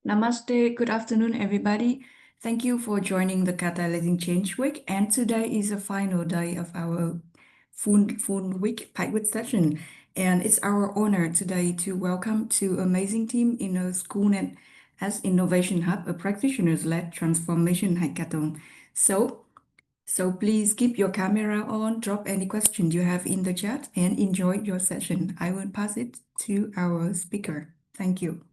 Namaste, good afternoon, everybody. Thank you for joining the Catalyzing Change Week. And today is the final day of our full week packed with session. And it's our honor today to welcome two amazing team in a SchoolNet as Innovation Hub, a practitioners-led transformation hackathon. So please keep your camera on, drop any questions you have in the chat, and enjoy your session. I will pass it to our speaker. Thank you.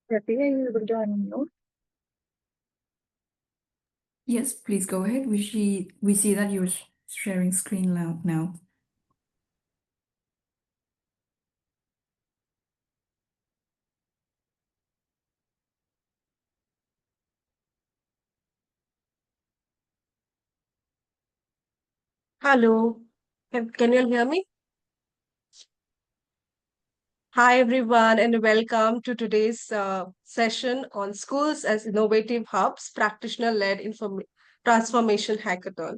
Pratik, are you able to unmute? Yes, please go ahead. We see that you're sharing screen now. Hello, can you all hear me? Hi, everyone, and welcome to today's session on schools as innovative hubs, practitioner-led transformation hackathon.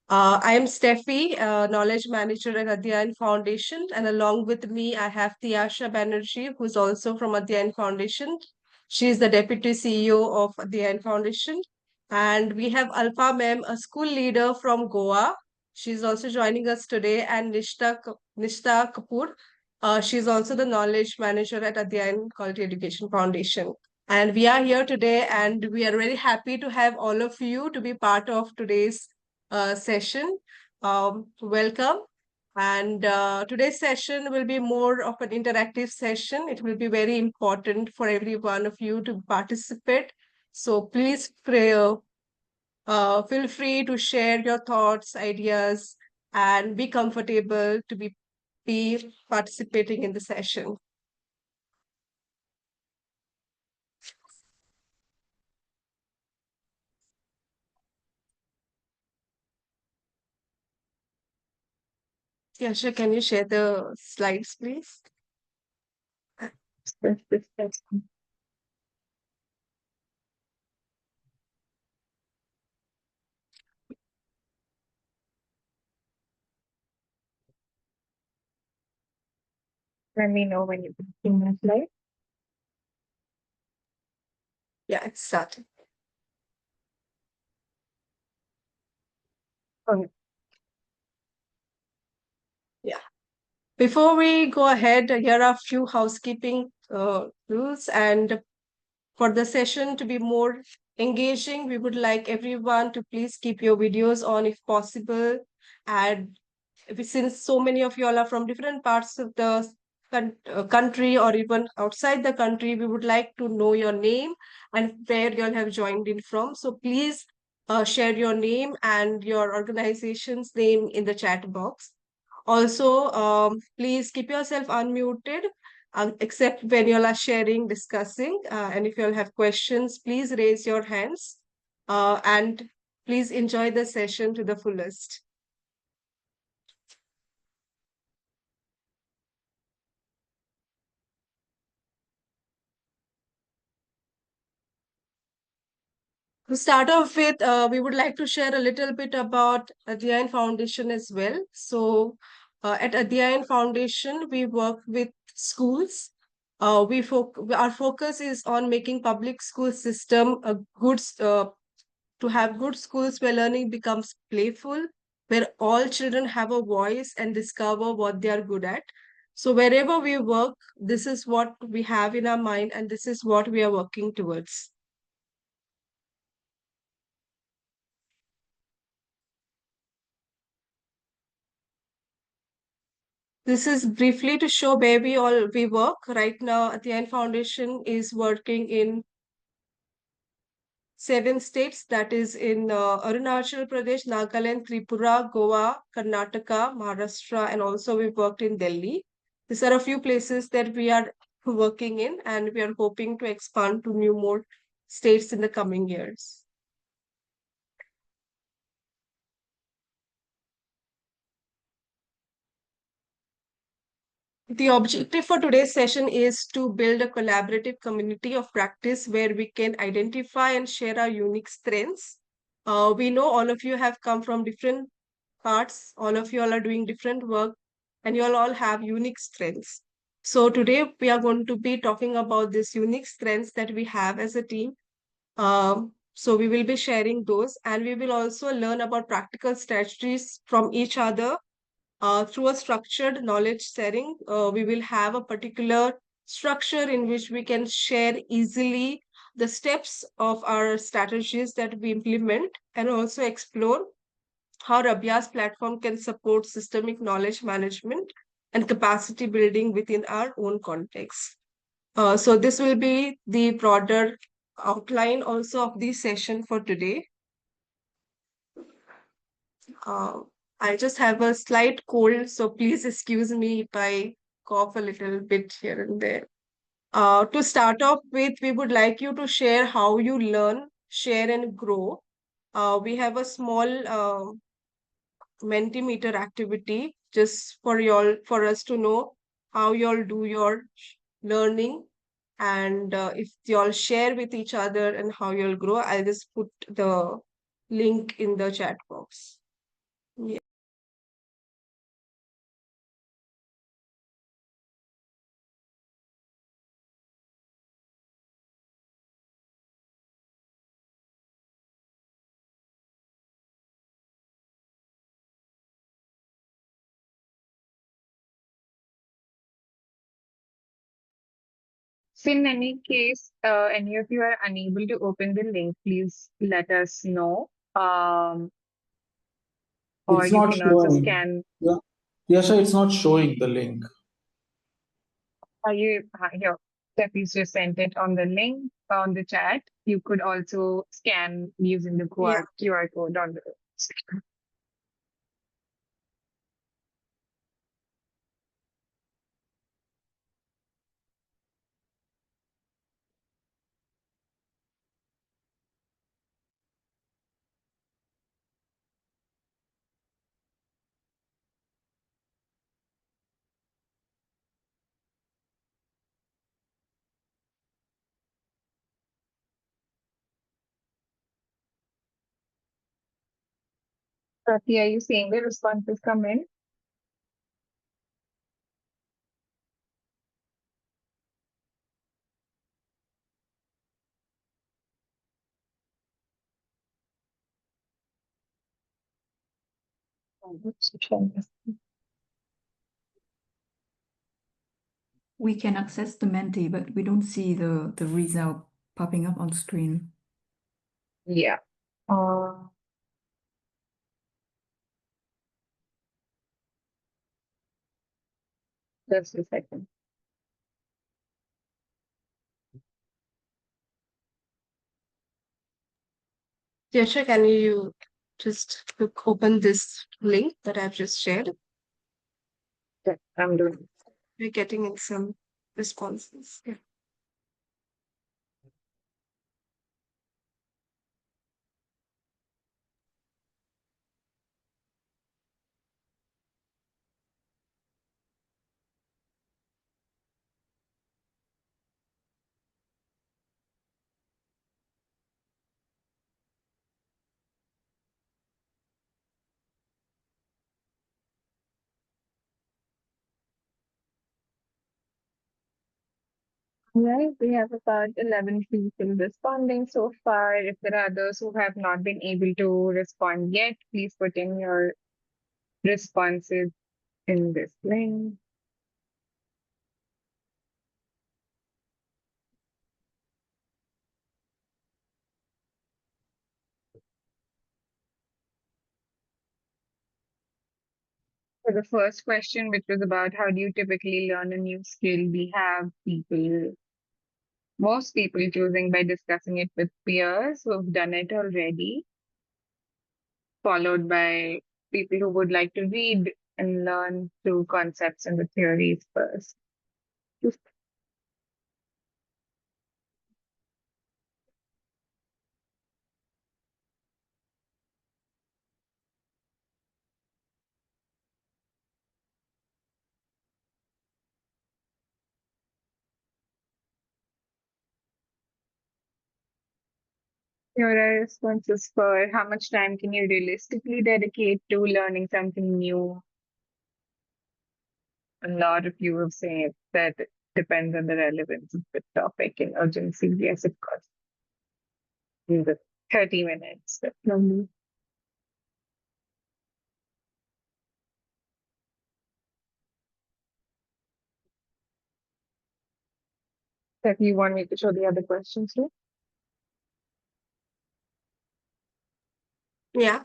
I am Steffi, Knowledge Manager at Adhyayan Foundation, and along with me, I have Tiyasha Banerjee, who's also from Adhyayan Foundation. She is the Deputy CEO of Adhyayan Foundation. And we have Alpha Mem, a school leader from Goa. She's also joining us today, and Nishta Kapoor. She's also the Knowledge Manager at Adhyayan Quality Education Foundation. And we are here today, and we are very happy to have all of you to be part of today's session. Welcome. And today's session will be more of an interactive session. It will be very important for every one of you to participate. So please feel free to share your thoughts, ideas, and be comfortable to be participating in the session. Yasha, can you share the slides, please? Let me know when you can see my slide. Yeah, it's started. Okay. Yeah. Before we go ahead, here are a few housekeeping rules. And for the session to be more engaging, we would like everyone to please keep your videos on if possible. And since so many of you all are from different parts of the country or even outside the country, we would like to know your name and where you all have joined in from. So please share your name and your organization's name in the chat box. Also, please keep yourself unmuted, except when you all are sharing, discussing. And if you all have questions, please raise your hands. And please enjoy the session to the fullest. To start off with, we would like to share a little bit about Adhyayan Foundation as well. So, at Adhyayan Foundation, we work with schools. Our focus is on making public school system a to have good schools where learning becomes playful, where all children have a voice and discover what they are good at. So wherever we work, this is what we have in our mind, and this is what we are working towards. This is briefly to show where we work. Right now, Adhyayan Foundation is working in 7 states, that is in Arunachal Pradesh, Nagaland, Tripura, Goa, Karnataka, Maharashtra, and also we've worked in Delhi. These are a few places that we are working in, and we are hoping to expand to more states in the coming years. The objective for today's session is to build a collaborative community of practice where we can identify and share our unique strengths. We know all of you have come from different parts, all of you all are doing different work, and you all have unique strengths. So today we are going to be talking about these unique strengths that we have as a team. So we will be sharing those, and we will also learn about practical strategies from each other through a structured knowledge sharing. We will have a particular structure in which we can share easily the steps of our strategies that we implement and also explore how Rabbia's platform can support systemic knowledge management and capacity building within our own context. So this will be the broader outline also of the session for today. Uh, I just have a slight cold, so please excuse me if I cough a little bit here and there. To start off with, we would like you to share how you learn, share, and grow. We have a small Mentimeter activity just for y'all, for us to know how y'all do your learning, and if y'all share with each other and how y'all grow. I'll just put the link in the chat box. Yeah. So in any case, any of you are unable to open the link, please let us know. Or It's you not can also showing. scan. Yeah. Yeah, sure, it's not showing the link. Are you here? Steffi's just sent it on the link on the chat. You could also scan using the Yeah. QR code on the. Prati, are you seeing the responses come in? We can access the Menti, but we don't see the result popping up on screen. Yeah. Just a second. Yasha, can you just open this link that I've just shared? Yeah, I'm doing. We're getting in some responses. Yeah. Right, we have about 11 people responding so far. If there are others who have not been able to respond yet, please put in your responses in this link. For the first question, which was about how do you typically learn a new skill, we have most people choosing by discussing it with peers who have done it already, followed by people who would like to read and learn through concepts and the theories first. Here are responses for how much time can you realistically dedicate to learning something new? A lot of you have said that it depends on the relevance of the topic and urgency. Yes, of course. In the 30 minutes. Definitely. If you want me to show the other questions too? Yeah.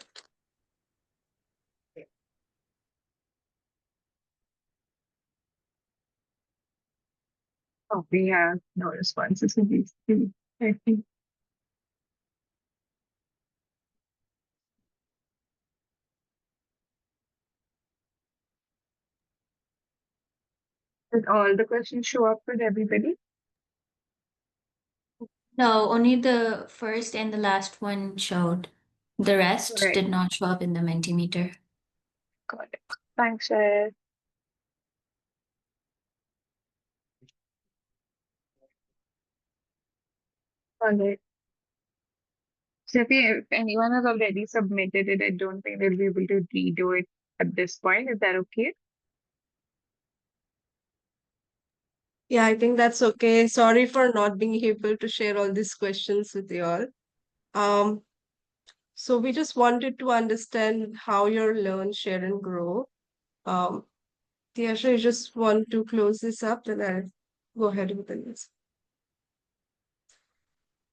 Oh, we have no responses to these two. I think did all the questions show up for everybody? No, only the first and the last one showed. The rest Right. did not show up in the Mentimeter. Got it. Thanks, Ed. All right. So if anyone has already submitted it, I don't think they'll be able to redo it at this point. Is that okay? Yeah, I think that's okay. Sorry for not being able to share all these questions with you all. Um, so we just wanted to understand how your learn, share, and grow. Tiasha, you just want to close this up, then I'll go ahead with the next.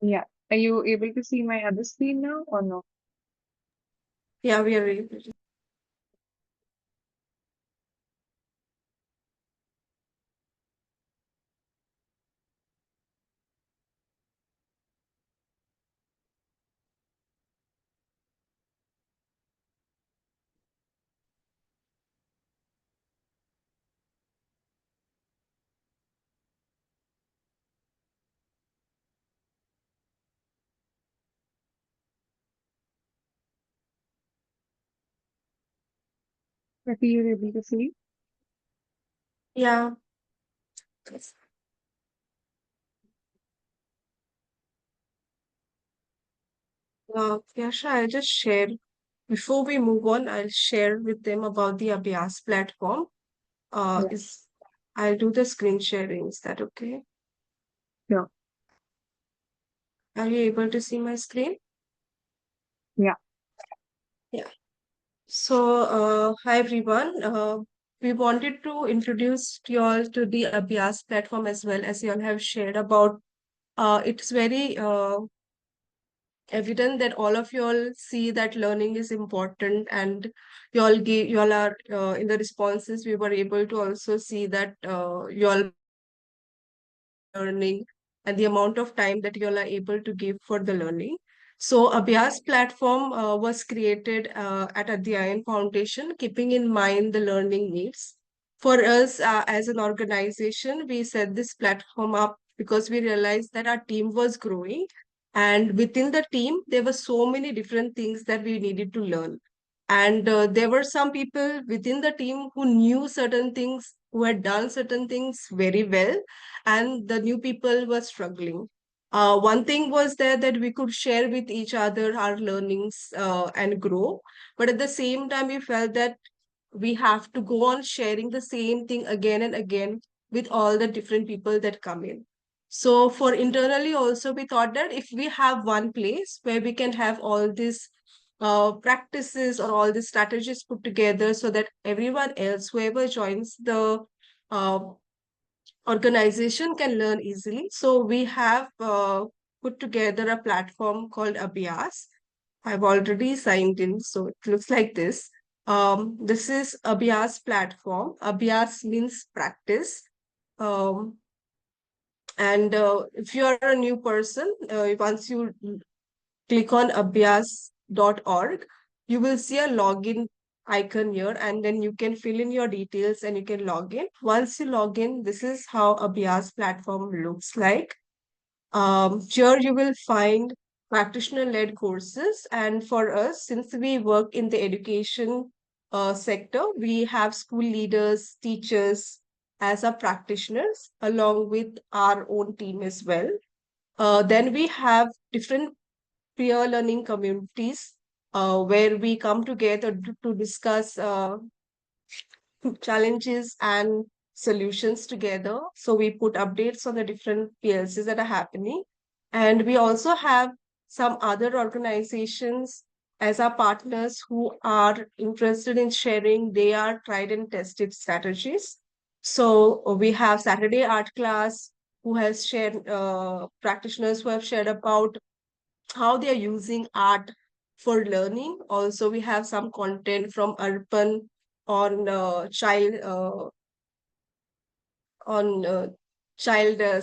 Yeah. Are you able to see my other screen now or no? Yeah, we are able to. Are you able to see? Yeah. Tiasha, I'll just share. Before we move on, I'll share with them about the Abhyas platform. Yeah. Is I'll do the screen sharing. Is that okay? No. Are you able to see my screen? Yeah. Yeah. So, hi everyone. We wanted to introduce you all to the Abhyas platform as well as you all have shared about. It's very evident that all of you all see that learning is important, and you all are in the responses. We were able to also see that you all learning and the amount of time that you all are able to give for the learning. So Abhyas platform was created at Adhyayan Foundation, keeping in mind the learning needs. For us as an organization, we set this platform up because we realized that our team was growing, and within the team, there were so many different things that we needed to learn. And there were some people within the team who knew certain things, who had done certain things very well, and the new people were struggling. One thing was there that we could share with each other our learnings and grow, but at the same time, we felt that we have to go on sharing the same thing again and again with all the different people that come in. So for internally also, we thought that if we have one place where we can have all these practices or all these strategies put together so that everyone else, whoever joins the uh, organization can learn easily. So we have put together a platform called Abhyas. I've already signed in, so it looks like this. This is Abhyas platform. Abhyas means practice. Um, and if you are a new person, once you click on abhyas.org, you will see a login icon here, and then you can fill in your details and you can log in. Once you log in, this is how Abhyas platform looks like. Here you will find practitioner-led courses, and for us, since we work in the education sector, we have school leaders, teachers as our practitioners, along with our own team as well. Then we have different peer learning communities where we come together to discuss challenges and solutions together. So we put updates on the different PLCs that are happening. And we also have some other organizations as our partners who are interested in sharing their tried and tested strategies. So we have Saturday art class who has shared practitioners who have shared about how they are using art for learning. Also, we have some content from Urban on child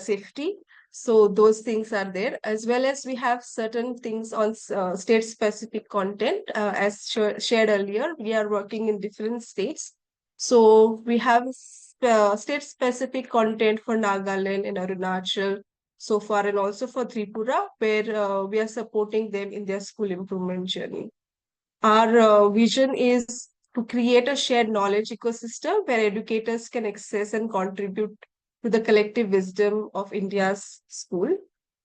safety. So those things are there, as well as we have certain things on state specific content. As shared earlier, we are working in different states. So we have state specific content for Nagaland and Arunachal so far, and also for Tripura, where we are supporting them in their school improvement journey. Our vision is to create a shared knowledge ecosystem where educators can access and contribute to the collective wisdom of India's school.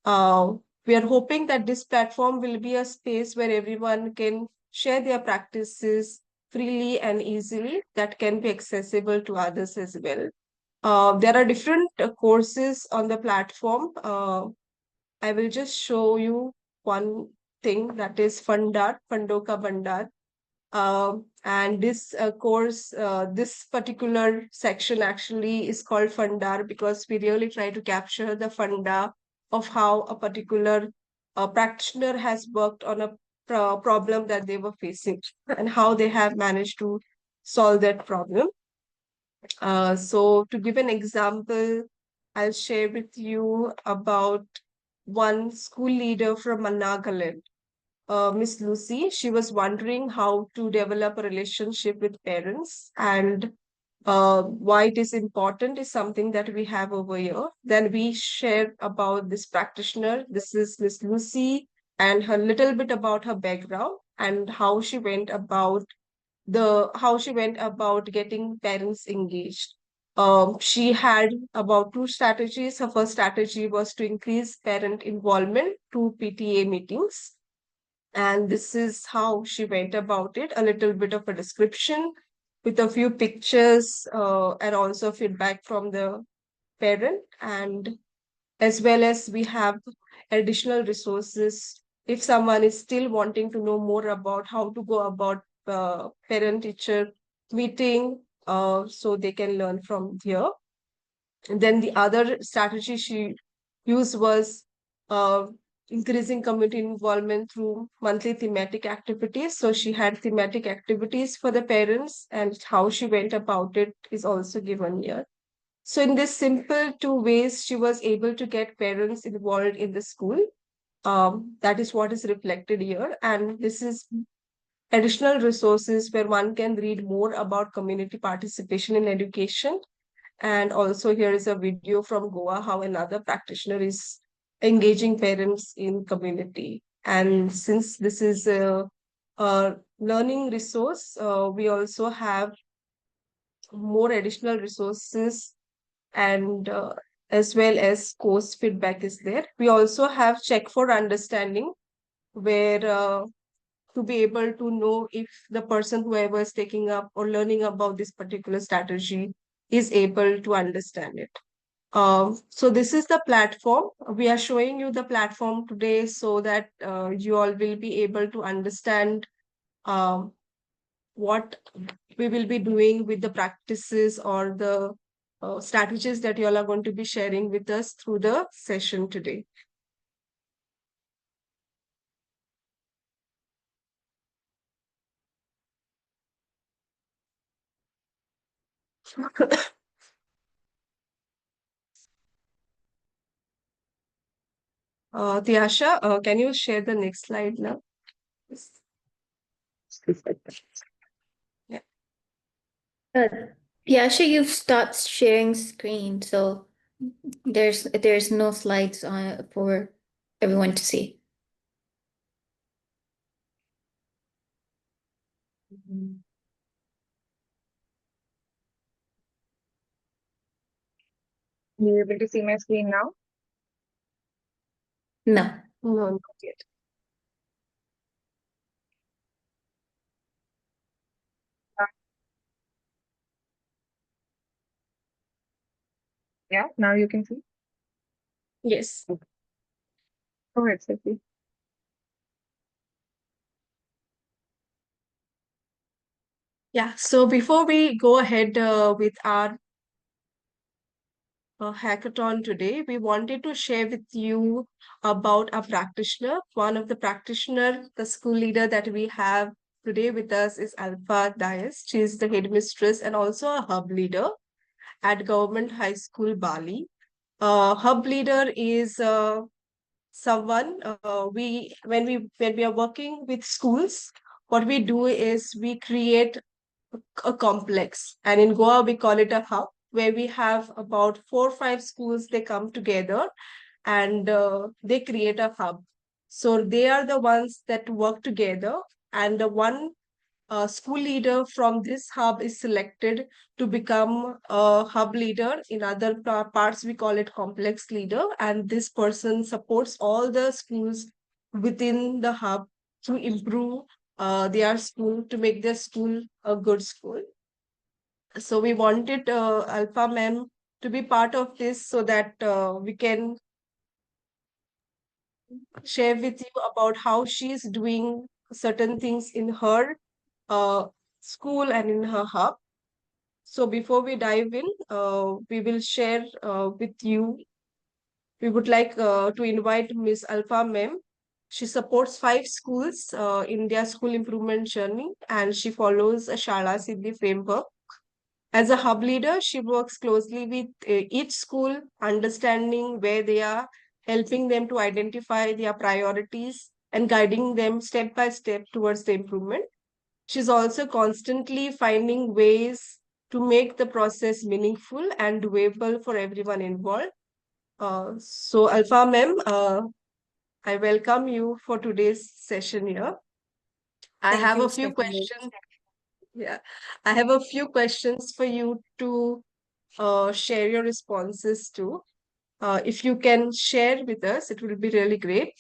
Uh, we are hoping that this platform will be a space where everyone can share their practices freely and easily that can be accessible to others as well. There are different courses on the platform. I will just show you one thing, that is Fundar, Fandoka Bandar. And this course, this particular section actually is called Fundar because we really try to capture the funda of how a particular practitioner has worked on a problem that they were facing and how they have managed to solve that problem. So to give an example, I'll share with you about one school leader from Nagaland, Miss Lucy. She was wondering how to develop a relationship with parents, and why it is important is something that we have over here. Then we share about this practitioner. This is Miss Lucy and her little bit about her background and how she went about getting parents engaged. She had about two strategies. Her first strategy was to increase parent involvement through PTA meetings. And this is how she went about it, a little bit of a description with a few pictures and also feedback from the parent. And as well as we have additional resources if someone is still wanting to know more about how to go about parent teacher meeting, so they can learn from here. And then the other strategy she used was uh, increasing community involvement through monthly thematic activities. So she had thematic activities for the parents, and how she went about it is also given here. So in this simple two ways, she was able to get parents involved in the school. That is what is reflected here. And this is additional resources where one can read more about community participation in education. And also here is a video from Goa, how another practitioner is engaging parents in community. And since this is a learning resource, we also have more additional resources, and as well as course feedback is there. We also have check for understanding, where to be able to know if the person whoever is taking up or learning about this particular strategy is able to understand it. So this is the platform. We are showing you the platform today so that you all will be able to understand um, what we will be doing with the practices or the strategies that you all are going to be sharing with us through the session today. Tiasha, can you share the next slide now? Yeah. Uh, Yasha, you've stopped sharing screen, so there's no slides on for everyone to see. Are you able to see my screen now? No. No, not yet. Yeah, now you can see. Yes. Go ahead, Sophie. Yeah. So before we go ahead with our hackathon today, we wanted to share with you about a practitioner. One of the practitioner, the school leader that we have today with us is Alpha Dias. She is the headmistress and also a hub leader at Government High School, Bali. Hub leader is someone when we are working with schools, what we do is we create a complex, and in Goa we call it a hub, where we have about 4 or 5 schools. They come together and they create a hub. So they are the ones that work together, and the one school leader from this hub is selected to become a hub leader. In other parts, we call it complex leader. And this person supports all the schools within the hub to improve their school, to make their school a good school. So we wanted Alpha Mem to be part of this so that we can share with you about how she's doing certain things in her uh, school and in her hub. So before we dive in, we will share with you. We would like to invite Miss Alpha Mem. She supports 5 schools in their school improvement journey, and she follows a Shala Siddhi framework. As a hub leader, she works closely with each school, understanding where they are, helping them to identify their priorities, and guiding them step by step towards the improvement. She's also constantly finding ways to make the process meaningful and doable for everyone involved. So, Alpha Mem, I welcome you for today's session here. I Thank have you, a few Stephanie. questions. Yeah, I have a few questions for you to share your responses to. If you can share with us, it will be really great.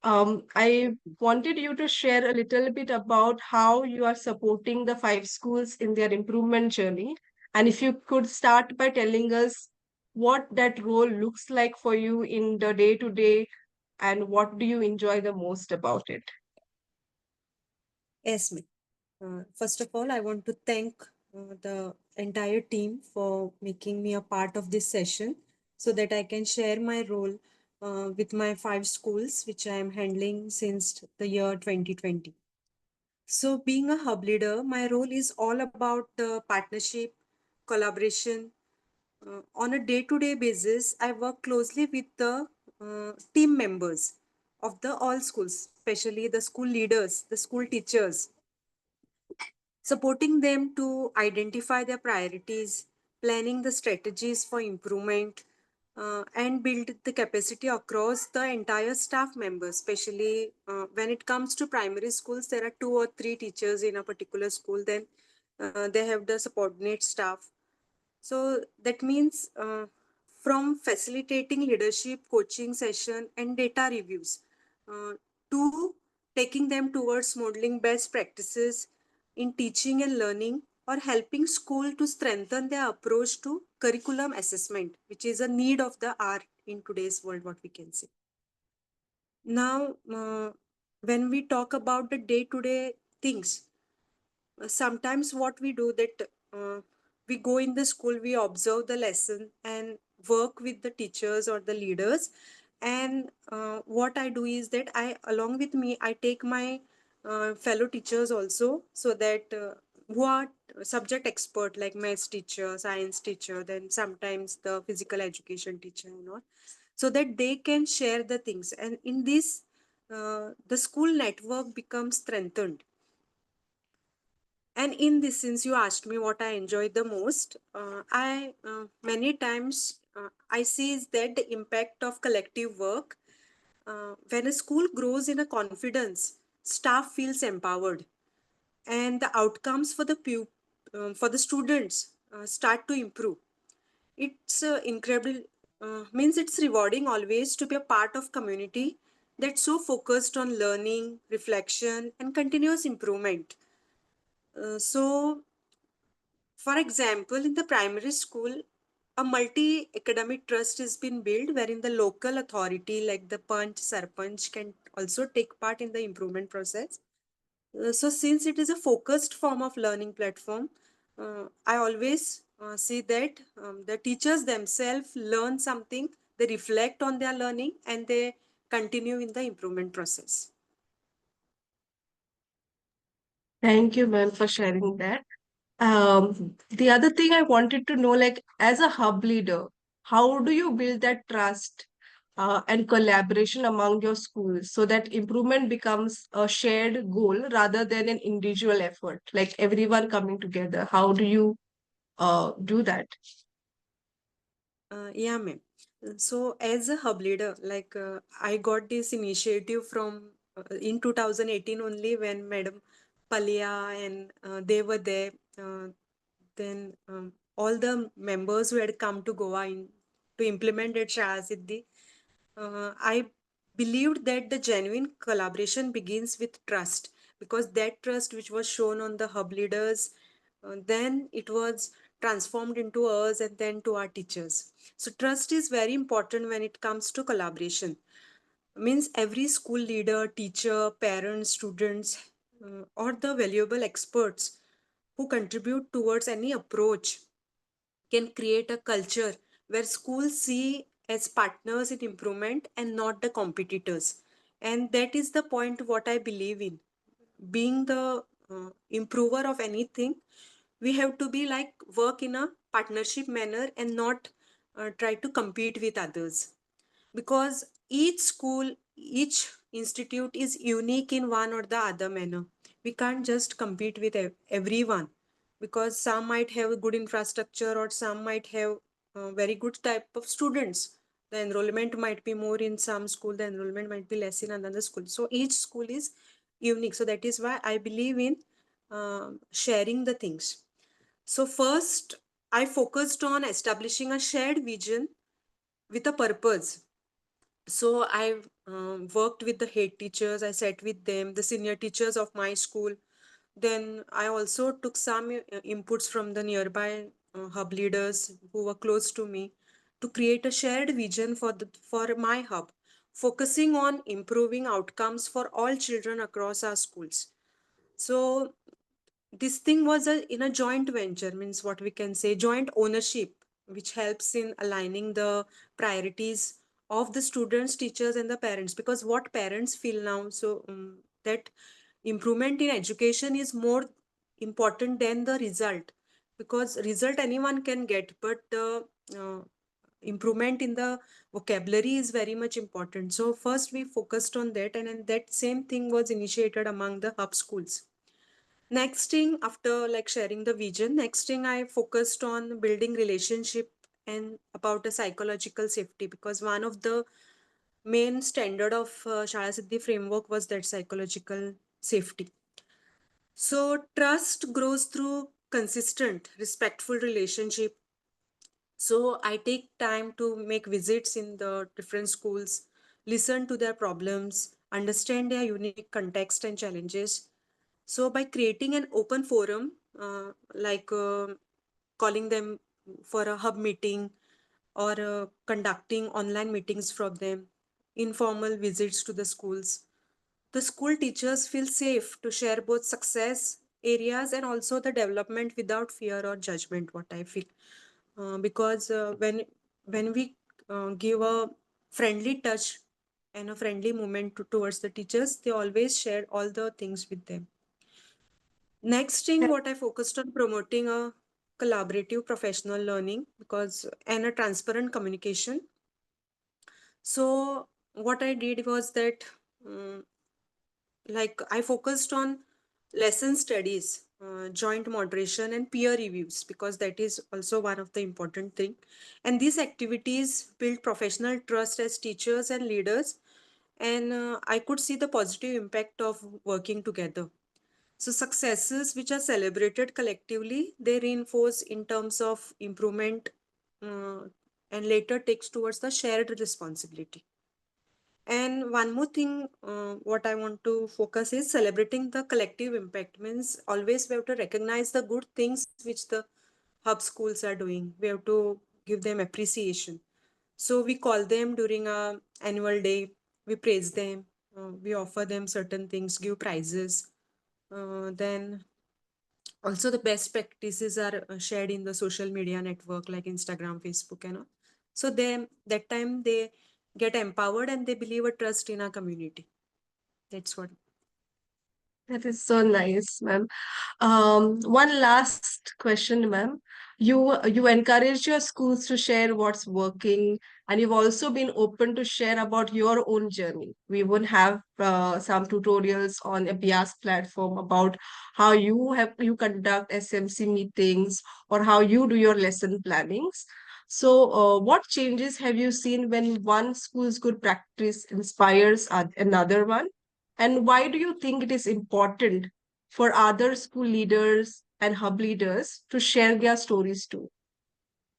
I wanted you to share a little bit about how you are supporting the 5 schools in their improvement journey. And if you could start by telling us what that role looks like for you in the day to day, and what do you enjoy the most about it? Yes, ma'am. First of all, I want to thank the entire team for making me a part of this session so that I can share my role with my 5 schools, which I am handling since the year 2020. So, being a hub leader, my role is all about partnership, collaboration. On a day-to-day basis, I work closely with the team members of the all schools, especially the school leaders, the school teachers, supporting them to identify their priorities, planning the strategies for improvement, and build the capacity across the entire staff members. Especially when it comes to primary schools, there are 2 or 3 teachers in a particular school, then they have the subordinate staff. So that means from facilitating leadership, coaching session, and data reviews uh, to taking them towards modeling best practices in teaching and learning, or helping school to strengthen their approach to curriculum assessment, which is a need of the hour in today's world, what we can say. Now, when we talk about the day-to-day things, sometimes what we do that we go in the school, we observe the lesson and work with the teachers or the leaders. And what I do is that I, along with me, I take my fellow teachers also, so that who are subject expert, like maths teacher, science teacher, then sometimes the physical education teacher and all, so that they can share the things. And in this, the school network becomes strengthened. And in this, since you asked me what I enjoy the most, I many times I see is that the impact of collective work. When a school grows in a confidence, staff feels empowered, and the outcomes for the for the students start to improve. It's incredible. Means it's rewarding always to be a part of community that's so focused on learning, reflection, and continuous improvement. So, for example, in the primary school, a multi-academic trust has been built wherein the local authority like the Panch, Sarpanch can also take part in the improvement process. So since it is a focused form of learning platform, I always see that the teachers themselves learn something, they reflect on their learning, and they continue in the improvement process. Thank you, ma'am, for sharing that. The other thing I wanted to know, like as a hub leader, how do you build that trust and collaboration among your schools so that improvement becomes a shared goal rather than an individual effort, like everyone coming together? How do you do that? Yeah, ma'am. So as a hub leader, like I got this initiative from in 2018 only when Madam Palia and they were there. Then all the members who had come to Goa to implement at Shah Siddhi, I believed that the genuine collaboration begins with trust, because that trust which was shown on the hub leaders, then it was transformed into us and then to our teachers. So trust is very important when it comes to collaboration. Means every school leader, teacher, parents, students, or the valuable experts who contribute towards any approach can create a culture where schools see as partners in improvement and not the competitors. And that is the point what I believe in. Being the improver of anything, we have to be like work in a partnership manner and not try to compete with others, because each school, each institute is unique in one or the other manner. We can't just compete with everyone, because some might have a good infrastructure or some might have a very good type of students. The enrollment might be more in some school, the enrollment might be less in another school. So each school is unique. So that is why I believe in sharing the things. So first, I focused on establishing a shared vision with a purpose. So I worked with the head teachers, I sat with them, the senior teachers of my school. Then I also took some inputs from the nearby hub leaders who were close to me to create a shared vision for my hub, focusing on improving outcomes for all children across our schools. So this thing was in a joint venture, means what we can say joint ownership, which helps in aligning the priorities of the students, teachers, and the parents. Because what parents feel now, so that improvement in education is more important than the result, because result anyone can get, but the uh, improvement in the vocabulary is very much important. So first we focused on that, and then that same thing was initiated among the hub schools. Next thing, after like sharing the vision, next thing I focused on building relationship and about the psychological safety, because one of the main standard of Shala Siddhi framework was that psychological safety. So trust grows through consistent, respectful relationship. So I take time to make visits in the different schools, listen to their problems, understand their unique context and challenges. So by creating an open forum, like calling them for a hub meeting or conducting online meetings from them, informal visits to the schools, the school teachers feel safe to share both success areas and also the development without fear or judgment, what I feel. Because when we give a friendly touch and a friendly moment towards the teachers, they always share all the things with them. Next thing, what I focused on promoting a collaborative professional learning, because and a transparent communication. So what I did was that um, like I focused on lesson studies, joint moderation and peer reviews, because that is also one of the important thing. And these activities build professional trust as teachers and leaders, and I could see the positive impact of working together. So successes which are celebrated collectively, they reinforce in terms of improvement, uh, and later takes towards the shared responsibility. And one more thing, what I want to focus is celebrating the collective impact. Means always we have to recognize the good things which the hub schools are doing. We have to give them appreciation. So we call them during a annual day, we praise them, we offer them certain things, give prizes. Then also the best practices are shared in the social media network like Instagram, Facebook, and all. So they that time they get empowered and they believe a trust in our community. That's what. That is so nice, ma'am. One last question, ma'am. You encourage your schools to share what's working, and you've also been open to share about your own journey. We would have some tutorials on a BIAS platform about how you conduct SMC meetings or how you do your lesson plannings. So, what changes have you seen when one school's good practice inspires another one? And why do you think it is important for other school leaders and hub leaders to share their stories too?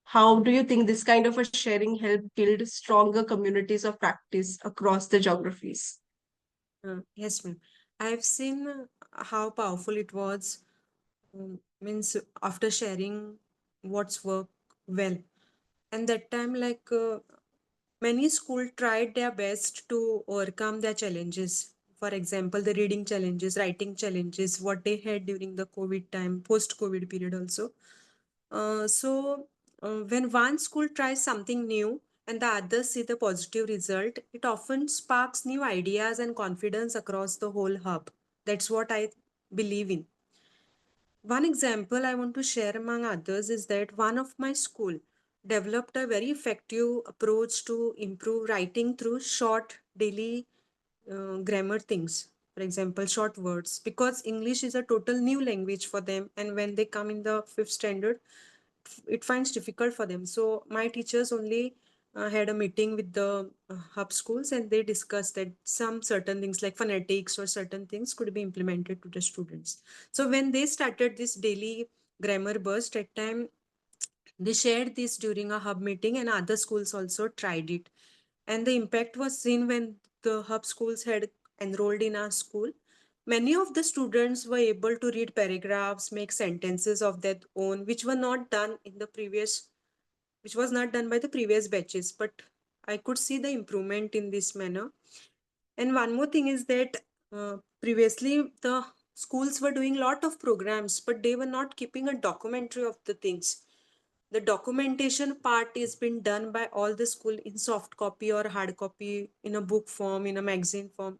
How do you think this kind of a sharing help build stronger communities of practice across the geographies? Yes, ma'am. I've seen how powerful it was. Means after sharing what's worked well, and that time many school tried their best to overcome their challenges. For example, the reading challenges, writing challenges, what they had during the COVID time, post COVID period also. When one school tries something new and the others see the positive result, it often sparks new ideas and confidence across the whole hub. That's what I believe in. One example I want to share among others is that one of my school developed a very effective approach to improve writing through short daily grammar things. For example, short words, because English is a total new language for them, and when they come in the fifth standard, it finds difficult for them. So my teachers only had a meeting with the hub schools, and they discussed that some certain things like phonetics or certain things could be implemented to the students. So when they started this daily grammar burst, at time they shared this during a hub meeting, and other schools also tried it. And the impact was seen when the hub schools had enrolled in our school. Many of the students were able to read paragraphs, make sentences of their own, which were not done in the previous, which was not done by the previous batches. But I could see the improvement in this manner. And one more thing is that previously the schools were doing a lot of programs, but they were not keeping a documentary of the things. The documentation part is been done by all the school in soft copy or hard copy, in a book form, in a magazine form,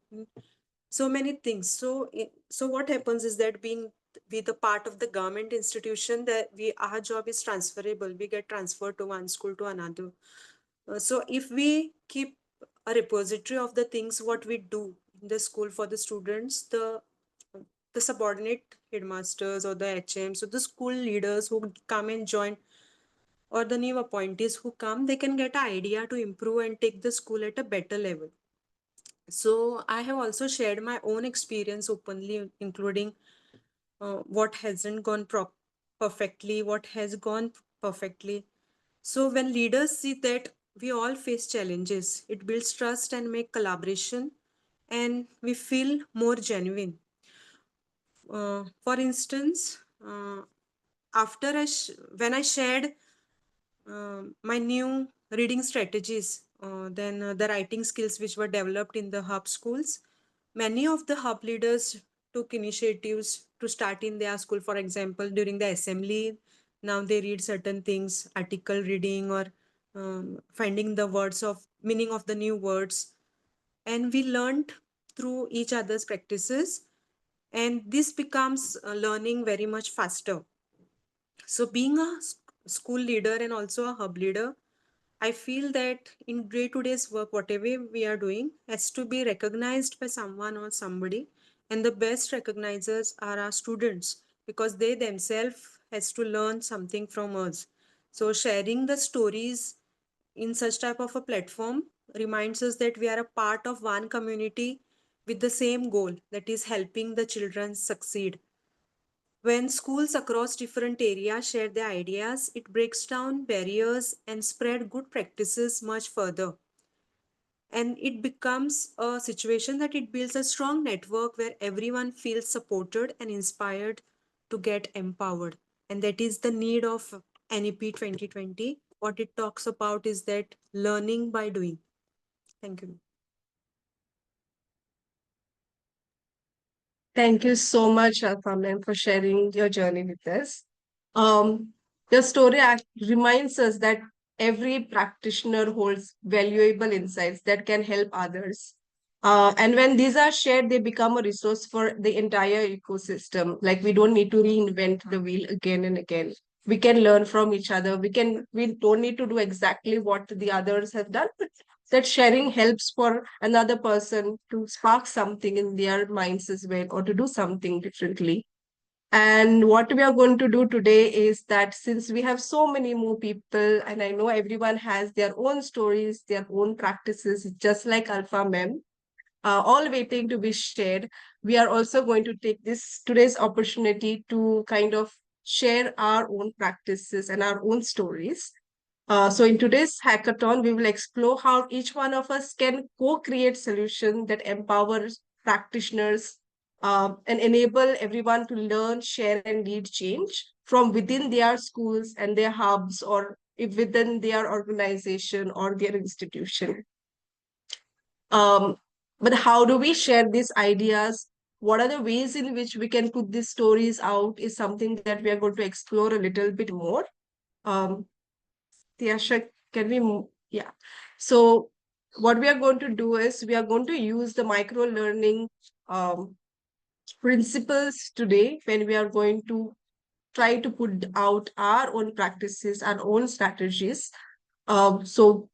so many things. So what happens is that being with a part of the government institution, that we our job is transferable, we get transferred to one school to another. So if we keep a repository of the things what we do in the school for the students, the subordinate headmasters or the HMs or the school leaders who come and join, or the new appointees who come, they can get an idea to improve and take the school at a better level. So I have also shared my own experience openly, including what hasn't gone perfectly, what has gone perfectly. So when leaders see that we all face challenges, it builds trust and make collaboration, and we feel more genuine. For instance, after when I shared my new reading strategies, then the writing skills which were developed in the hub schools, many of the hub leaders took initiatives to start in their school. For example, during the assembly, now they read certain things, article reading, or finding the words of meaning of the new words. And we learned through each other's practices, and this becomes learning very much faster. So being a school leader and also a hub leader, I feel that in day to day's work, whatever we are doing has to be recognized by someone or somebody. And the best recognizers are our students, because they themselves has to learn something from us. So sharing the stories in such type of a platform reminds us that we are a part of one community with the same goal, that is helping the children succeed. When schools across different areas share their ideas, it breaks down barriers and spread good practices much further. And it becomes a situation that it builds a strong network where everyone feels supported and inspired to get empowered. And that is the need of NEP 2020 what it talks about is that learning by doing. Thank you. Thank you so much, Alpha ma'am, for sharing your journey with us. Your story reminds us that every practitioner holds valuable insights that can help others. And when these are shared, they become a resource for the entire ecosystem. Like we don't need to reinvent the wheel again and again. We can learn from each other. We don't need to do exactly what the others have done, but that sharing helps for another person to spark something in their minds as well, or to do something differently. And what we are going to do today is that since we have so many more people, and I know everyone has their own stories, their own practices, just like Alpha Mem, all waiting to be shared, we are also going to take this today's opportunity to kind of share our own practices and our own stories. So in today's hackathon, we will explore how each one of us can co-create solutions that empowers practitioners and enable everyone to learn, share, and lead change from within their schools and their hubs, or if within their organization or their institution. But how do we share these ideas? What are the ways in which we can put these stories out is something that we are going to explore a little bit more. Um, Tiasha, can we move? Yeah. So what we are going to do is we are going to use the micro learning principles today when we are going to try to put out our own practices, our own strategies. So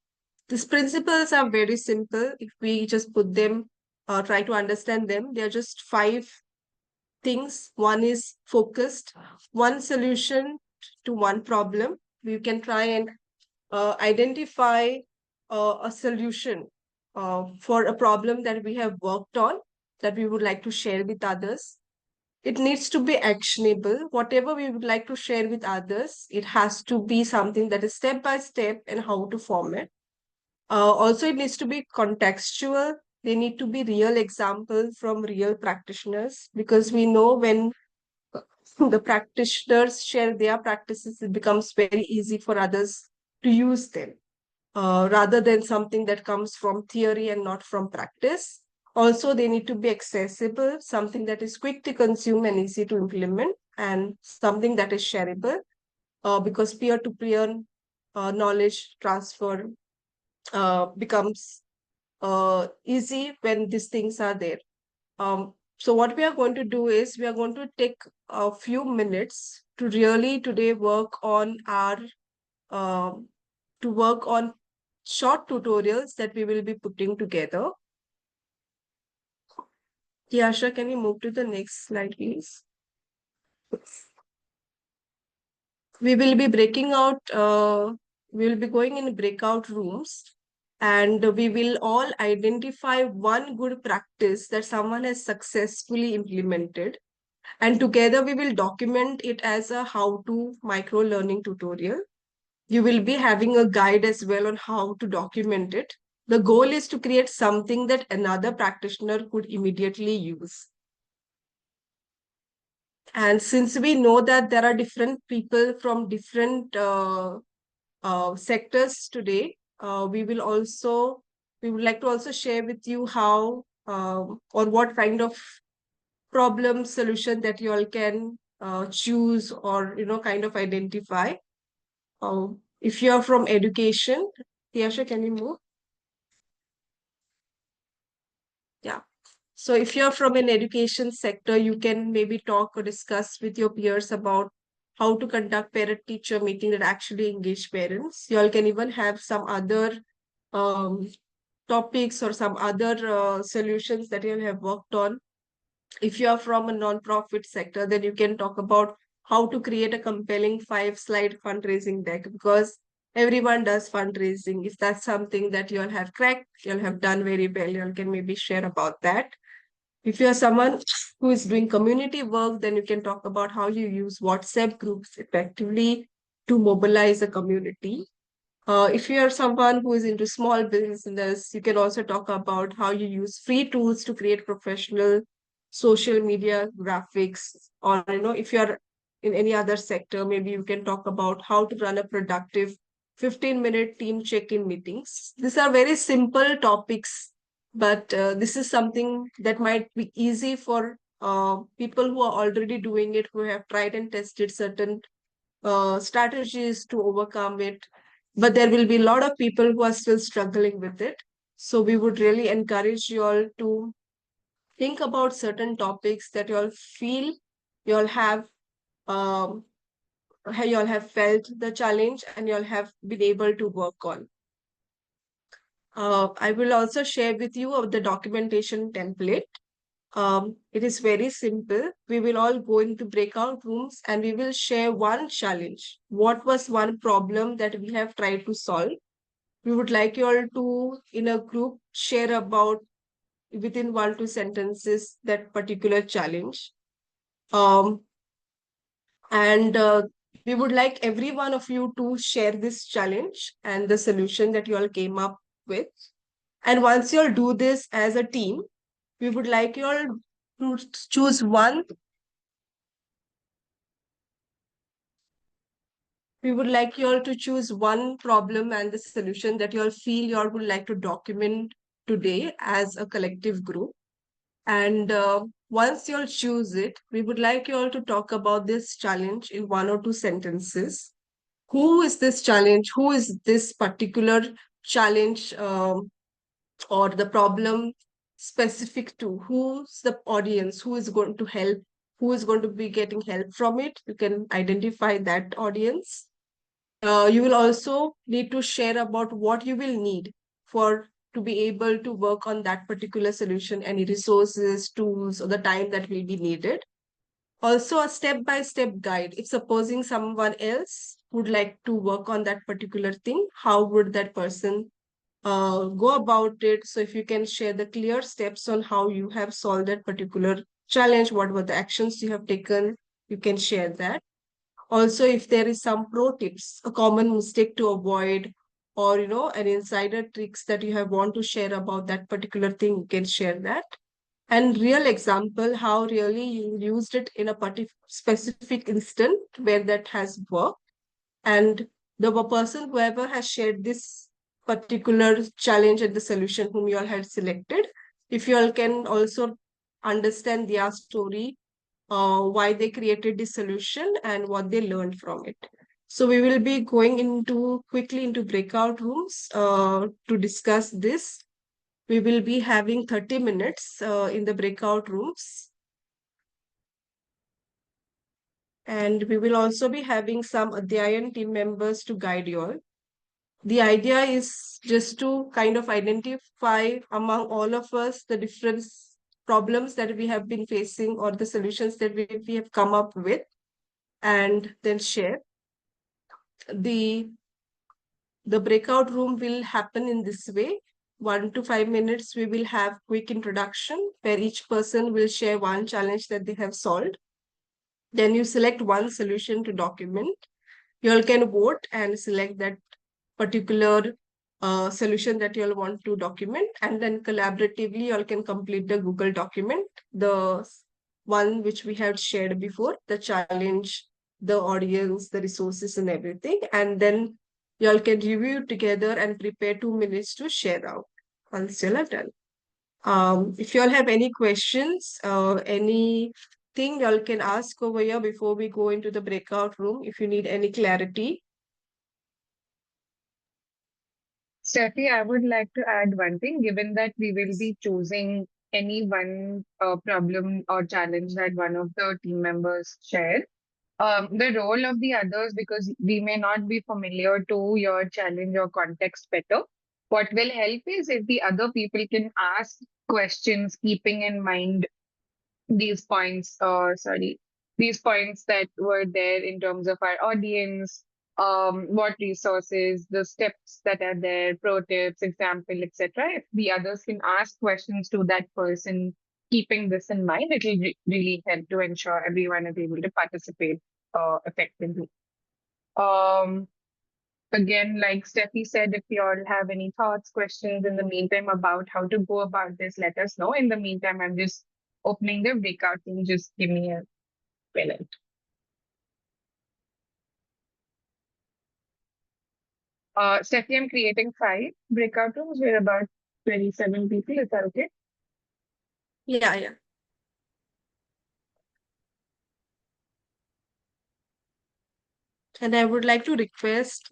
these principles are very simple. If we just put them, try to understand them, they are just 5 things. One is focused, one solution to one problem. We can try and identify a solution for a problem that we have worked on that we would like to share with others. It needs to be actionable. Whatever we would like to share with others, it has to be something that is step by step and how to form it. Also, it needs to be contextual. They need to be real examples from real practitioners, because we know when the practitioners share their practices, it becomes very easy for others to use them, rather than something that comes from theory and not from practice. Also, they need to be accessible, something that is quick to consume and easy to implement, and something that is shareable, because peer-to-peer knowledge transfer becomes easy when these things are there. So what we are going to do is we are going to take a few minutes to really today work on our to work on short tutorials that we will be putting together. Yasha, can you move to the next slide, please? We will be breaking out, we will be going in breakout rooms, and we will all identify one good practice that someone has successfully implemented. And together we will document it as a how-to micro learning tutorial. You will be having a guide as well on how to document it. The goal is to create something that another practitioner could immediately use. And since we know that there are different people from different sectors today, we would like to also share with you how or what kind of problem solution that you all can choose, or kind of identify. If you are from education, Tiasha, can you move? Yeah. So if you're from an education sector, you can maybe talk or discuss with your peers about how to conduct parent-teacher meeting that actually engage parents. You all can even have some other topics or some other solutions that you have worked on. If you are from a non-profit sector, then you can talk about how to create a compelling 5-slide fundraising deck, because everyone does fundraising. If that's something that you all have cracked, you all have done very well, you all can maybe share about that. If you're someone who is doing community work, then you can talk about how you use WhatsApp groups effectively to mobilize a community. If you're someone who is into small business, you can also talk about how you use free tools to create professional social media graphics. Or, if you're in any other sector, maybe you can talk about how to run a productive 15-minute team check-in meetings. These are very simple topics, but this is something that might be easy for people who are already doing it, who have tried and tested certain strategies to overcome it. But there will be a lot of people who are still struggling with it. So we would really encourage you all to think about certain topics that you all feel you all have um, you all have felt the challenge and you all have been able to work on. I will also share with you of the documentation template. It is very simple. We will all go into breakout rooms and we will share one challenge. What was one problem that we have tried to solve? We would like you all to, in a group, share about within 1 2 sentences that particular challenge. Um, and we would like every one of you to share this challenge and the solution that you all came up with. And once you all do this as a team, we would like you all to choose one. We would like you all to choose one problem and the solution that you all feel you all would like to document today as a collective group. And once you all choose it, we would like you all to talk about this challenge in 1 or 2 sentences. Who is this challenge? Who is this particular challenge or the problem specific to? Who's the audience? Who is going to help? Who is going to be getting help from it? You can identify that audience. You will also need to share about what you will need for to be able to work on that particular solution, any resources, tools, or the time that will be needed. Also, a step-by-step guide. If supposing someone else would like to work on that particular thing, how would that person go about it? So if you can share the clear steps on how you have solved that particular challenge, what were the actions you have taken, you can share that. Also, if there is some pro tips, a common mistake to avoid, or an insider tricks that you have want to share about that particular thing, you can share that. And real example, how really you used it in a specific instant where that has worked. And the person, whoever has shared this particular challenge and the solution whom you all had selected, if you all can also understand their story, why they created this solution and what they learned from it. So we will be going quickly into breakout rooms to discuss this. We will be having 30 minutes in the breakout rooms. And we will also be having some Adhyayan team members to guide you all. The idea is just to kind of identify among all of us the different problems that we have been facing or the solutions that we have come up with, and then share. The breakout room will happen in this way. 1 to 5 minutes, we will have quick introduction where each person will share one challenge that they have solved. Then you select one solution to document. You all can vote and select that particular solution that you all want to document, and then collaboratively you all can complete the Google document, the one which we had shared before, the challenge, the audience, the resources and everything, and then you all can review together and prepare 2 minutes to share out once you all are done. If you all have any questions, anything you all can ask over here before we go into the breakout room if you need any clarity. Steffi, I would like to add one thing, given that we will be choosing any one problem or challenge that one of the team members share. The role of the others, because we may not be familiar to your challenge or context better. What will help is if the other people can ask questions, keeping in mind these points, these points that were there in terms of our audience, what resources, the steps that are there, pro tips, example, etc. If the others can ask questions to that person, keeping this in mind, it will really help to ensure everyone is able to participate effectively. Um, Again, like Steffi said, if you all have any thoughts, questions in the meantime about how to go about this, let us know. In the meantime, I'm just opening the breakout room. Just give me a minute. Stephanie, I'm creating 5 breakout rooms with about 27 people. Is that okay? Yeah. And I would like to request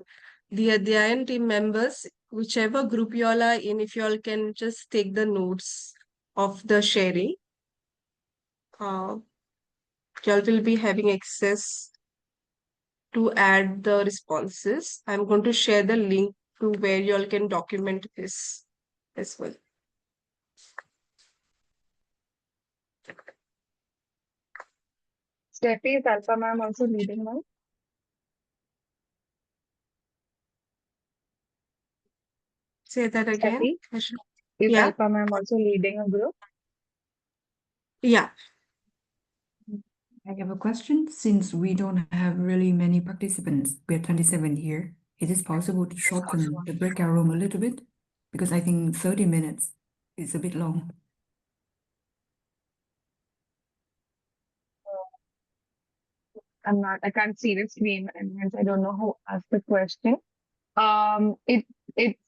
the Adhyayan team members, whichever group you all are in, if you all can just take the notes of the sharing. You all will be having access to add the responses. I'm going to share the link to where you all can document this as well. Steffi, is Alpha ma'am also leading now? Say that again. Steffi, is Yeah. Alpha ma'am also leading a group? Yeah. I have a question. Since we don't have really many participants, we are 27 here, is it possible to shorten the breakout room a little bit? Because I think 30 minutes is a bit long. I can't see the screen, and hence I don't know who asked the question.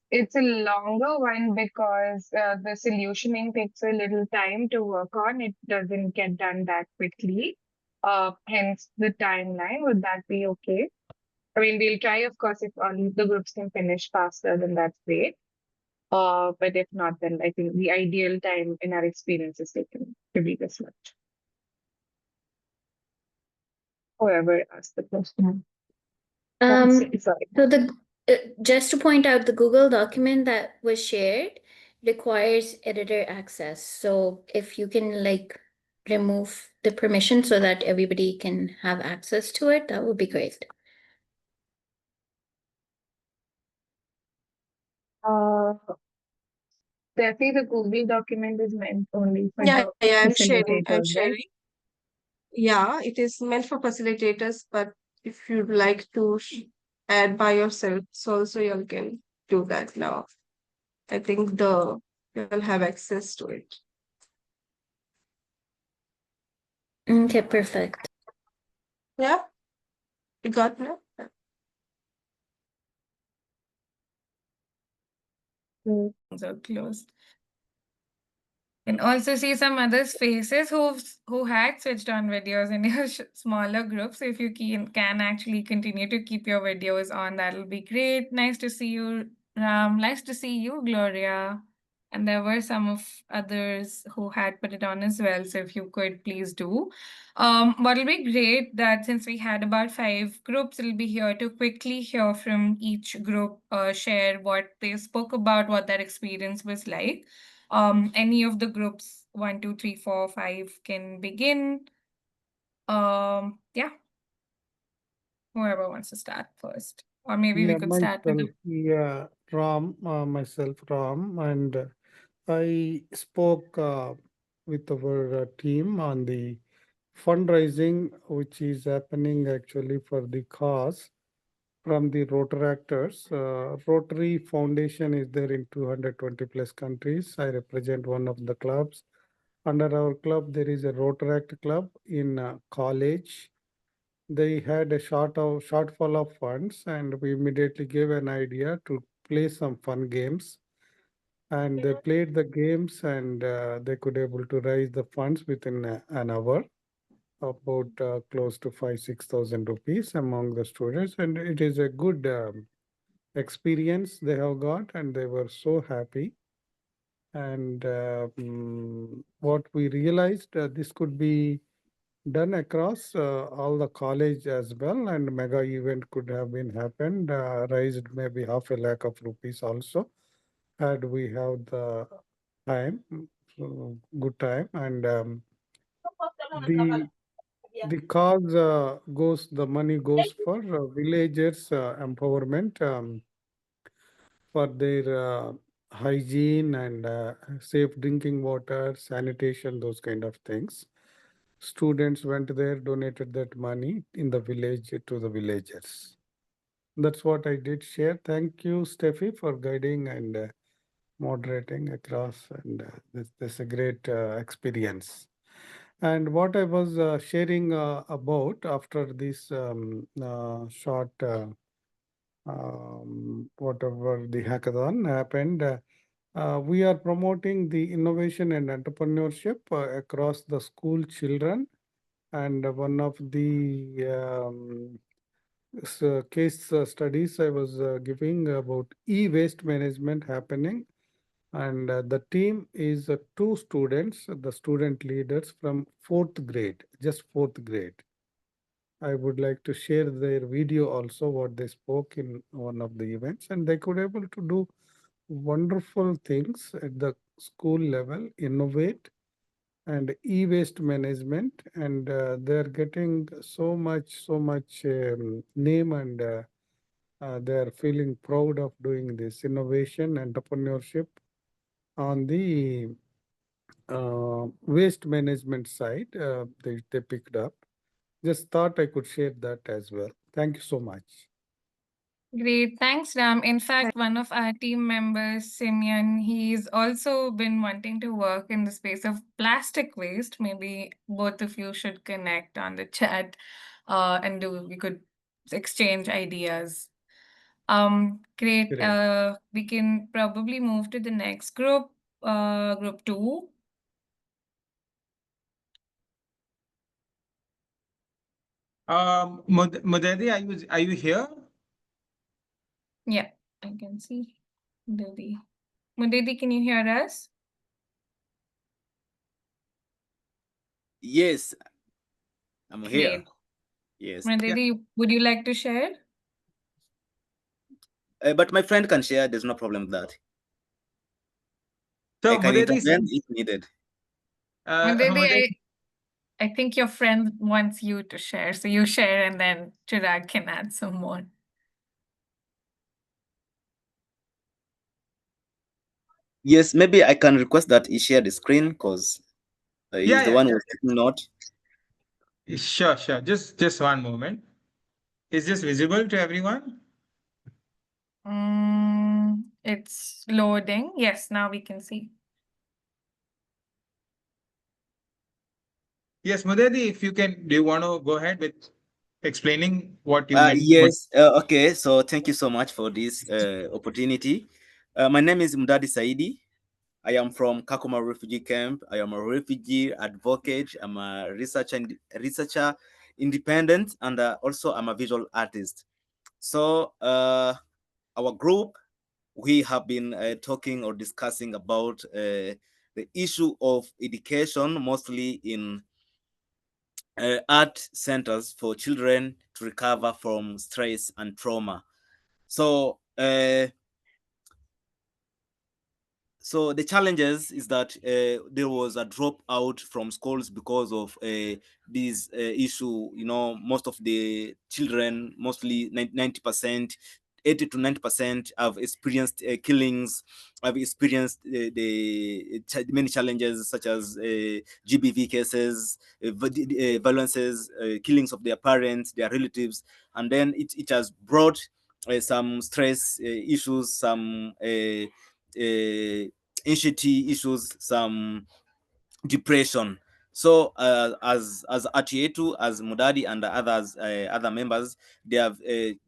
It's a longer one because the solutioning takes a little time to work on. It doesn't get done that quickly. Hence the timeline. Would that be okay? I mean, we'll try, of course, if all the groups can finish faster, then that's great. But if not, then I think the ideal time in our experience is taken to be this much. Whoever asked the question. Sorry. So just to point out, the Google document that was shared requires editor access. So if you can like remove the permission so that everybody can have access to it, that would be great. Definitely the Google document is meant only for Yeah, the I'm sharing. facilitators, right? Yeah, it is meant for facilitators, but if you'd like to add by yourself, so also you all can do that now. I think you'll have access to it. Okay, perfect. Yeah, you got me? So close. And also see some others' faces who had switched on videos in your smaller groups. If you can actually continue to keep your videos on, that'll be great. Nice to see you, Ram. Nice to see you, Gloria. And there were some of others who had put it on as well. So if you could please do. What'll be great that since we had about 5 groups, it'll be here to quickly hear from each group, share what they spoke about, what their experience was like. Any of the groups 1, 2, 3, 4, 5 can begin. Yeah. Whoever wants to start first. Or maybe we could start with the Myself, Ram, and I spoke with our team on the fundraising, which is happening actually for the cause from the Rotaractors. Rotary Foundation is there in 220 plus countries. I represent one of the clubs. Under our club, there is a Rotaract club in college. They had a shortfall of funds, and we immediately gave an idea to play some fun games. And they played the games, and they could able to raise the funds within an hour, about close to 5,000-6,000 rupees among the students, and it is a good experience they have got, and they were so happy. And what we realized, this could be done across all the college as well, and mega event could have been happened, raised maybe 500,000 of rupees also, had we have the time, so good time. And the cause the money goes for villagers empowerment, for their hygiene and safe drinking water, sanitation, those kind of things. Students went there, donated that money in the village to the villagers. That's what I did share. Thank you, Steffi, for guiding and moderating across. And this is a great experience. And what I was sharing about after this short whatever the hackathon happened. We are promoting the innovation and entrepreneurship across the school children. And one of the case studies I was giving about e-waste management happening. And the team is two students, the student leaders from fourth grade, just fourth grade. I would like to share their video also, what they spoke in one of the events, and they could able to do wonderful things at the school level, innovate and e-waste management, and they're getting so much name, and they're feeling proud of doing this innovation entrepreneurship on the waste management side. They picked up. Just thought I could share that as well. Thank you so much. Great. Thanks, Ram. In fact, one of our team members, Simeon, he's also been wanting to work in the space of plastic waste. Maybe both of you should connect on the chat and we could exchange ideas. Great. Great. We can probably move to the next group, group 2. Mudadi, are you here? Yeah, I can see Mudedi. Mudedi, can you hear us? Yes, I'm here. Great. Yes. Mudedi, would you like to share? But my friend can share. There's no problem with that. So, I can Mudadi, intervene if needed. Mudedi, I think your friend wants you to share. So you share and then Chirag can add some more. Yes, maybe I can request that he share the screen because he's the one who's taking note. Sure. Just one moment. Is this visible to everyone? It's loading. Yes, now we can see. Yes, Mudadi, if you can, do you want to go ahead with explaining what you meant? Yes. Okay. So thank you so much for this opportunity. My name is Mudadi Saidi. I am from Kakuma refugee camp. I am a refugee advocate. I'm a researcher, independent, and also I'm a visual artist. So our group, we have been talking or discussing about the issue of education, mostly in art centers for children to recover from stress and trauma. So so the challenges is that there was a dropout from schools because of this issue. You know, most of the children, mostly 90%, 80 to 90% have experienced killings, have experienced many challenges such as GBV cases, violences, killings of their parents, their relatives, and then it has brought some stress issues, some anxiety issues, some depression. So as Atietu, as Mudadi and the others, other members, they have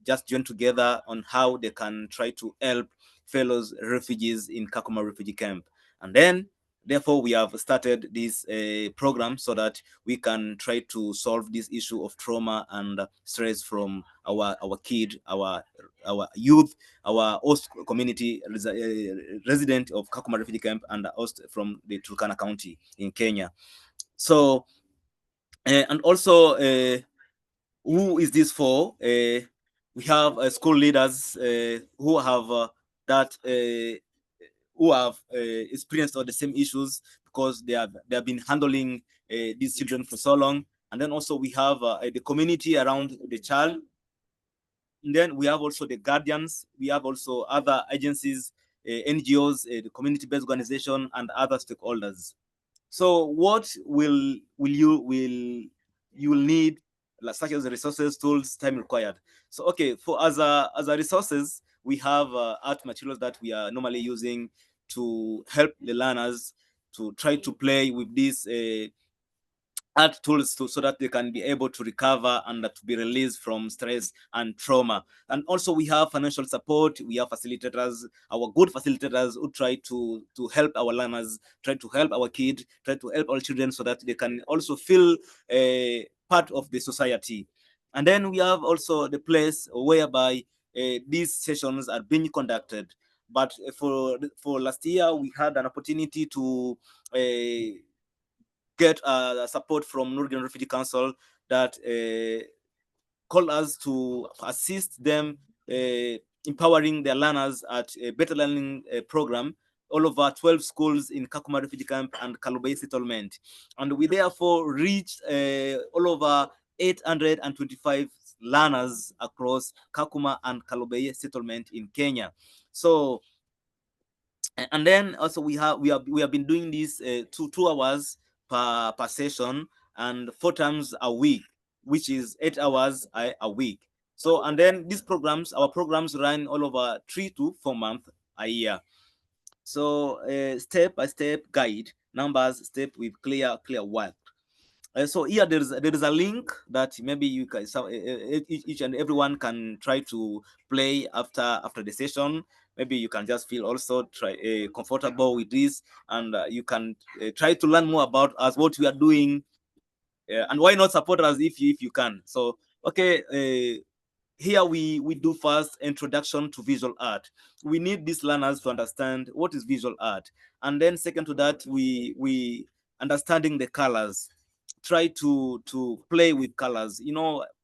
just joined together on how they can try to help fellows refugees in Kakuma refugee camp. And then therefore we have started this program so that we can try to solve this issue of trauma and stress from our kid, our youth, our host community resident of Kakuma refugee camp, and host from the Turkana County in Kenya. So and also who is this for? We have school leaders who have that who have experienced all the same issues because they have been handling these children for so long. And then also we have the community around the child. And then we have also the guardians. We have also other agencies, NGOs, the community-based organization, and other stakeholders. So what will you need, such as resources, tools, time required? So okay, for as a resources, we have art materials that we are normally using to help the learners to try to play with these art tools so that they can be able to recover and to be released from stress and trauma. And also we have financial support, we have facilitators, our good facilitators who try to help our learners, try to help our kids, try to help our children so that they can also feel a part of the society. And then we have also the place whereby these sessions are being conducted. But for last year, we had an opportunity to get support from Northern Refugee Council that called us to assist them empowering their learners at a better learning program all over 12 schools in Kakuma refugee camp and Kalobei settlement. And we therefore reached all over 825 learners across Kakuma and Kalobei settlement in Kenya. So, and then also we have been doing this 2 hours per session and 4 times a week, which is 8 hours a week. So, and then our programs run all over 3 to 4 months a year. So step by step guide, numbers, step with clear work. So here there is a link that maybe you can, each and everyone can try to play after the session. Maybe you can just feel also comfortable with this, and you can try to learn more about us, what we are doing, and why not support us if you can. So okay. Here we do first introduction to visual art. We need these learners to understand what is visual art, and then second to that, we understanding the colors, try to play with colors.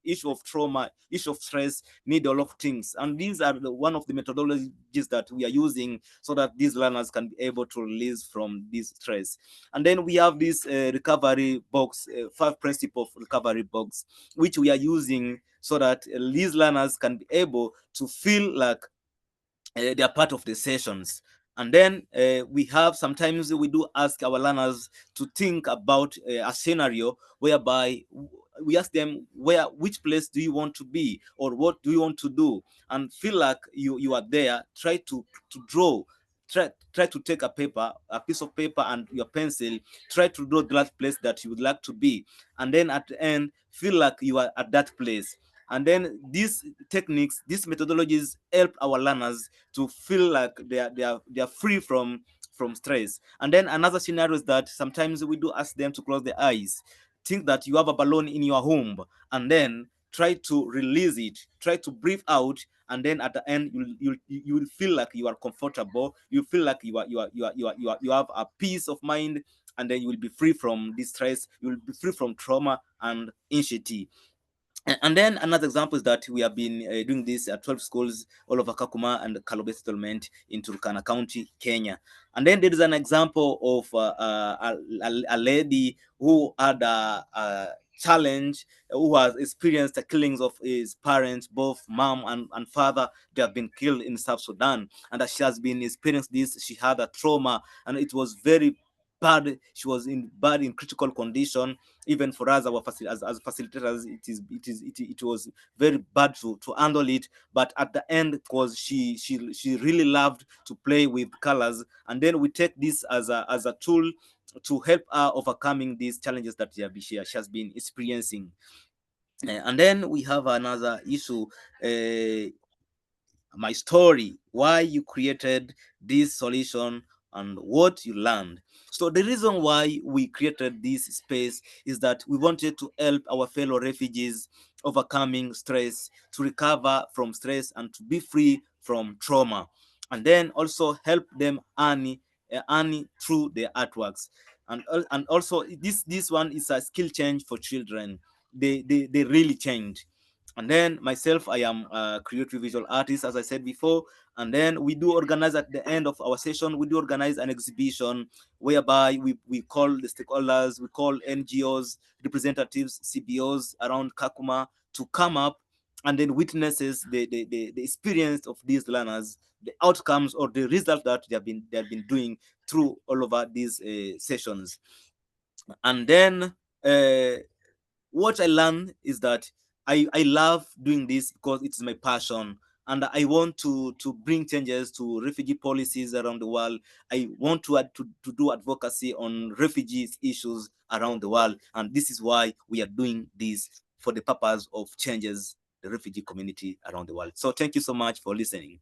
Each of trauma, each of stress need a lot of things, and these are one of the methodologies that we are using so that these learners can be able to release from this stress. And then we have this recovery box, 5 principle recovery box, which we are using so that these learners can be able to feel like they are part of the sessions. And then sometimes we do ask our learners to think about a scenario whereby we ask them which place do you want to be, or what do you want to do, and feel like you are there. Try to draw. Try to take a piece of paper and your pencil. Try to draw that place that you would like to be, and then at the end feel like you are at that place. And then these techniques, these methodologies help our learners to feel like they are free from stress. And then another scenario is that sometimes we do ask them to close their eyes. Think that you have a balloon in your home, and then try to release it, try to breathe out, and then at the end you will feel like you are comfortable, you feel like you have a peace of mind, and then you will be free from distress, you will be free from trauma and anxiety. And then another example is that we have been doing this at 12 schools all over Kakuma and Kalobe settlement in Turkana County, Kenya. And then there is an example of a lady who had a challenge, who has experienced the killings of his parents, both mom and father. They have been killed in South Sudan, and that she has been experienced this. She had a trauma, and it was very bad. She was in critical condition. Even for us, as facilitators, it was very bad to handle it. But at the end, because she really loved to play with colors, and then we take this as a tool to help her overcoming these challenges that she has been experiencing. And then we have another issue, my story, why you created this solution and what you learned. So the reason why we created this space is that we wanted to help our fellow refugees overcoming stress, to recover from stress and to be free from trauma, and then also help them earn through their artworks. And also this one is a skill change for children. They really change. And then myself, I am a creative visual artist, as I said before. And then we do organize at the end of our session, we do organize an exhibition whereby we call the stakeholders, we call NGOs, representatives, CBOs around Kakuma to come up and then witnesses the experience of these learners, the outcomes or the results that they have been doing through all over these sessions. And then what I learned is that I love doing this because it's my passion. and I want to bring changes to refugee policies around the world. I want to do advocacy on refugees issues around the world, and this is why we are doing this, for the purpose of changes the refugee community around the world. So thank you so much for listening.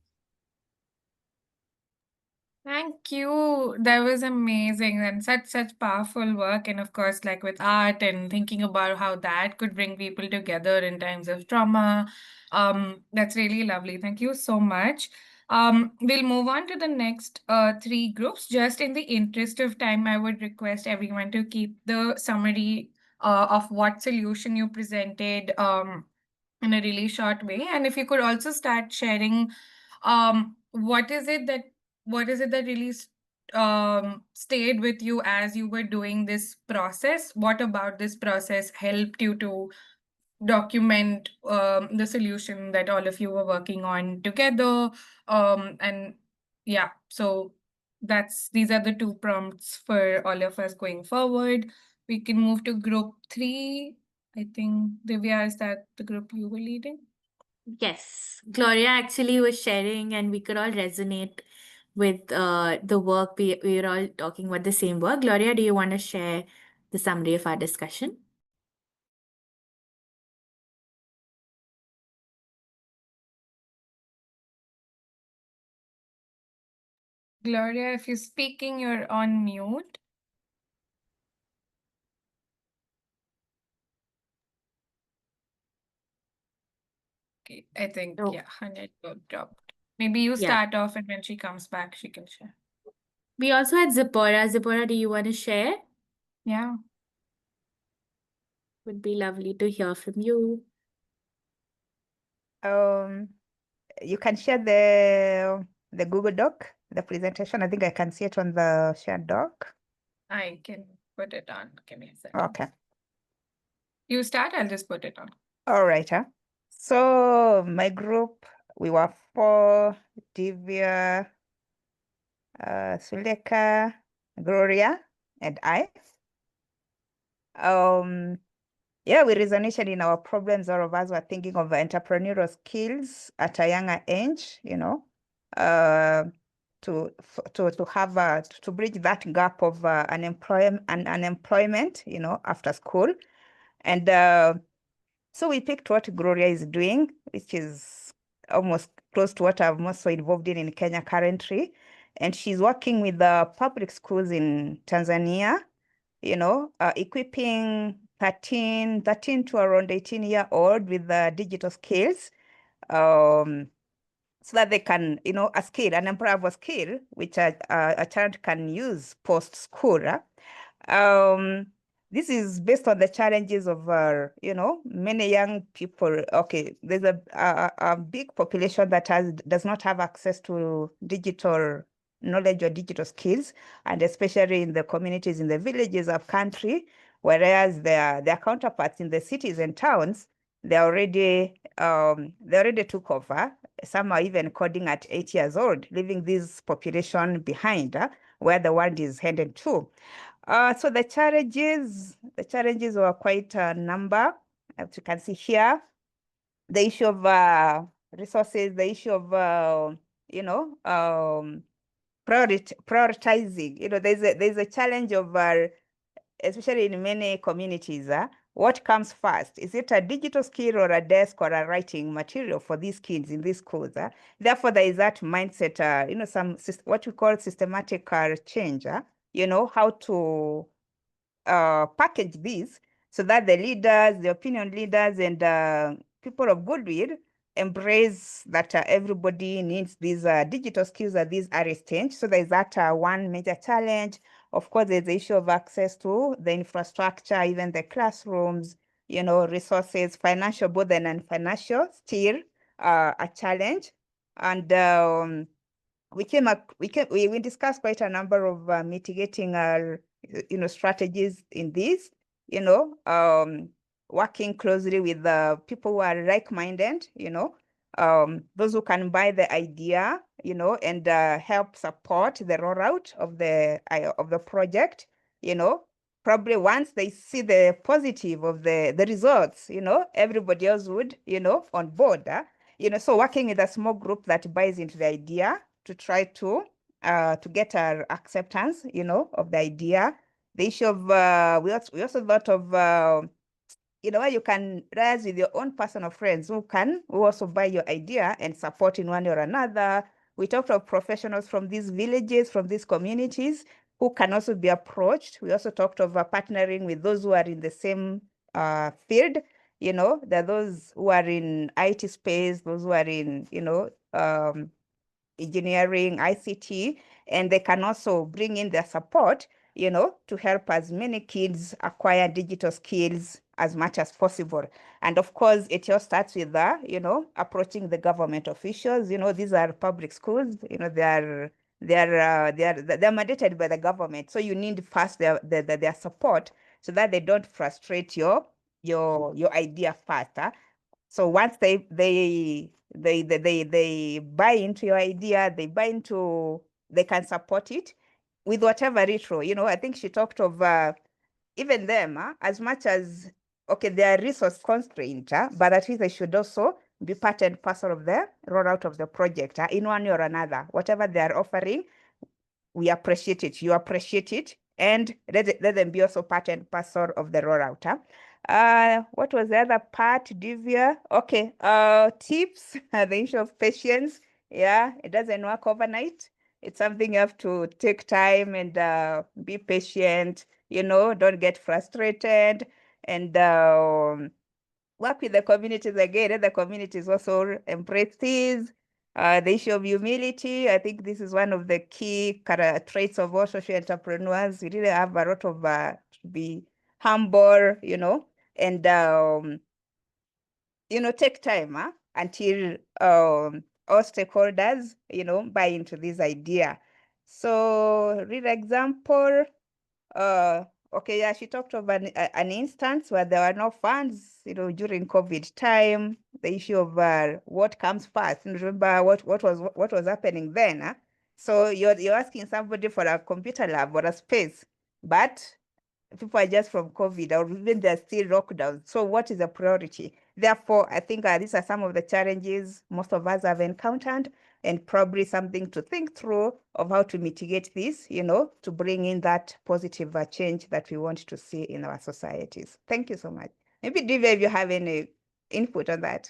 Thank you. That was amazing and such powerful work. And of course, like with art and thinking about how that could bring people together in times of trauma. That's really lovely. Thank you so much. We'll move on to the next three groups. Just in the interest of time, I would request everyone to keep the summary of what solution you presented in a really short way. And if you could also start sharing what is it that really stayed with you as you were doing this process? What about this process helped you to document the solution that all of you were working on together? And yeah, so these are the two prompts for all of us going forward. We can move to group 3. I think, Divya, is that the group you were leading? Yes, Gloria actually was sharing, and we could all resonate with the work. We were all talking about the same work. Gloria, do you want to share the summary of our discussion? Gloria, if you're speaking, you're on mute. Okay, I think, Oh. yeah, her network dropped. Maybe you Yeah. start off, and when she comes back, she can share. We also had Zipporah. Zipporah, do you want to share? Yeah. Would be lovely to hear from you. You can share the Google Doc, the presentation. I think I can see it on the shared doc. I can put it on. Give me a second. Okay. You start, I'll just put it on. All right. So my group, we were 4: Divya, Suleka, Gloria, and I. Yeah, we resonated in our problems. All of us were thinking of entrepreneurial skills at a younger age, to have to bridge that gap of unemployment, after school. And so we picked what Gloria is doing, which is almost close to what I'm also involved in Kenya currently. And she's working with the public schools in Tanzania, equipping 13 to around 18-year-old with digital skills, so that they can, an employable skill, which a child can use post-school. This is based on the challenges of, many young people. Okay, there's a big population that does not have access to digital knowledge or digital skills, and especially in the communities in the villages of country, whereas their counterparts in the cities and towns, they already took over. Some are even coding at 8 years old, leaving this population behind, where the world is headed to. So the challenges were quite a number, as you can see here. The issue of resources, the issue of prioritizing. There's a challenge of especially in many communities. What comes first? Is it a digital skill or a desk or a writing material for these kids in these schools? Therefore, there is that mindset, what we call systematic change, how to package these so that the leaders, the opinion leaders, and people of goodwill embrace that everybody needs these digital skills at these early stage. So there's that one major challenge. Of course, there's the issue of access to the infrastructure, even the classrooms, resources, financial, both and non-financial, still a challenge. And we discussed quite a number of mitigating strategies in this, working closely with the people who are like-minded, those who can buy the idea, and help support the rollout of the project, probably once they see the positive of the results, everybody else would, on board. So working with a small group that buys into the idea to try to get our acceptance, of the idea. The issue of we also thought of where you can rise with your own personal friends who also buy your idea and support in one way or another. We talked of professionals from these villages, from these communities who can also be approached. We also talked of partnering with those who are in the same field. There are those who are in IT space, those who are in, engineering, ICT, and they can also bring in their support, to help as many kids acquire digital skills as much as possible. And of course, it all starts with approaching the government officials. These are public schools. They're mandated by the government, so you need first their support so that they don't frustrate your idea faster. So once they buy into your idea, they can support it with whatever retro. I think she talked of even them, as much as, okay, they are resource constraint, but at least they should also be part and parcel of the rollout of the project in one way or another. Whatever they are offering, we appreciate it. You appreciate it, and let them be also part and parcel of the rollout. What was the other part, Divya? Okay, tips, the issue of patience. Yeah, it doesn't work overnight. It's something you have to take time and be patient, don't get frustrated, and work with the communities again. Let the communities also embrace this. The issue of humility, I think this is one of the key traits of all social entrepreneurs. We really have a lot of to be humble, and take time until all stakeholders, buy into this idea. So, real example. Okay, yeah, she talked of an instance where there were no funds, during COVID time. The issue of what comes first. And remember what was happening then. So you're asking somebody for a computer lab or a space, but people are just from COVID, or even they're still lockdown. So what is the priority? Therefore, I think these are some of the challenges most of us have encountered, and probably something to think through of how to mitigate this, to bring in that positive change that we want to see in our societies. Thank you so much. Maybe Divya, if you have any input on that.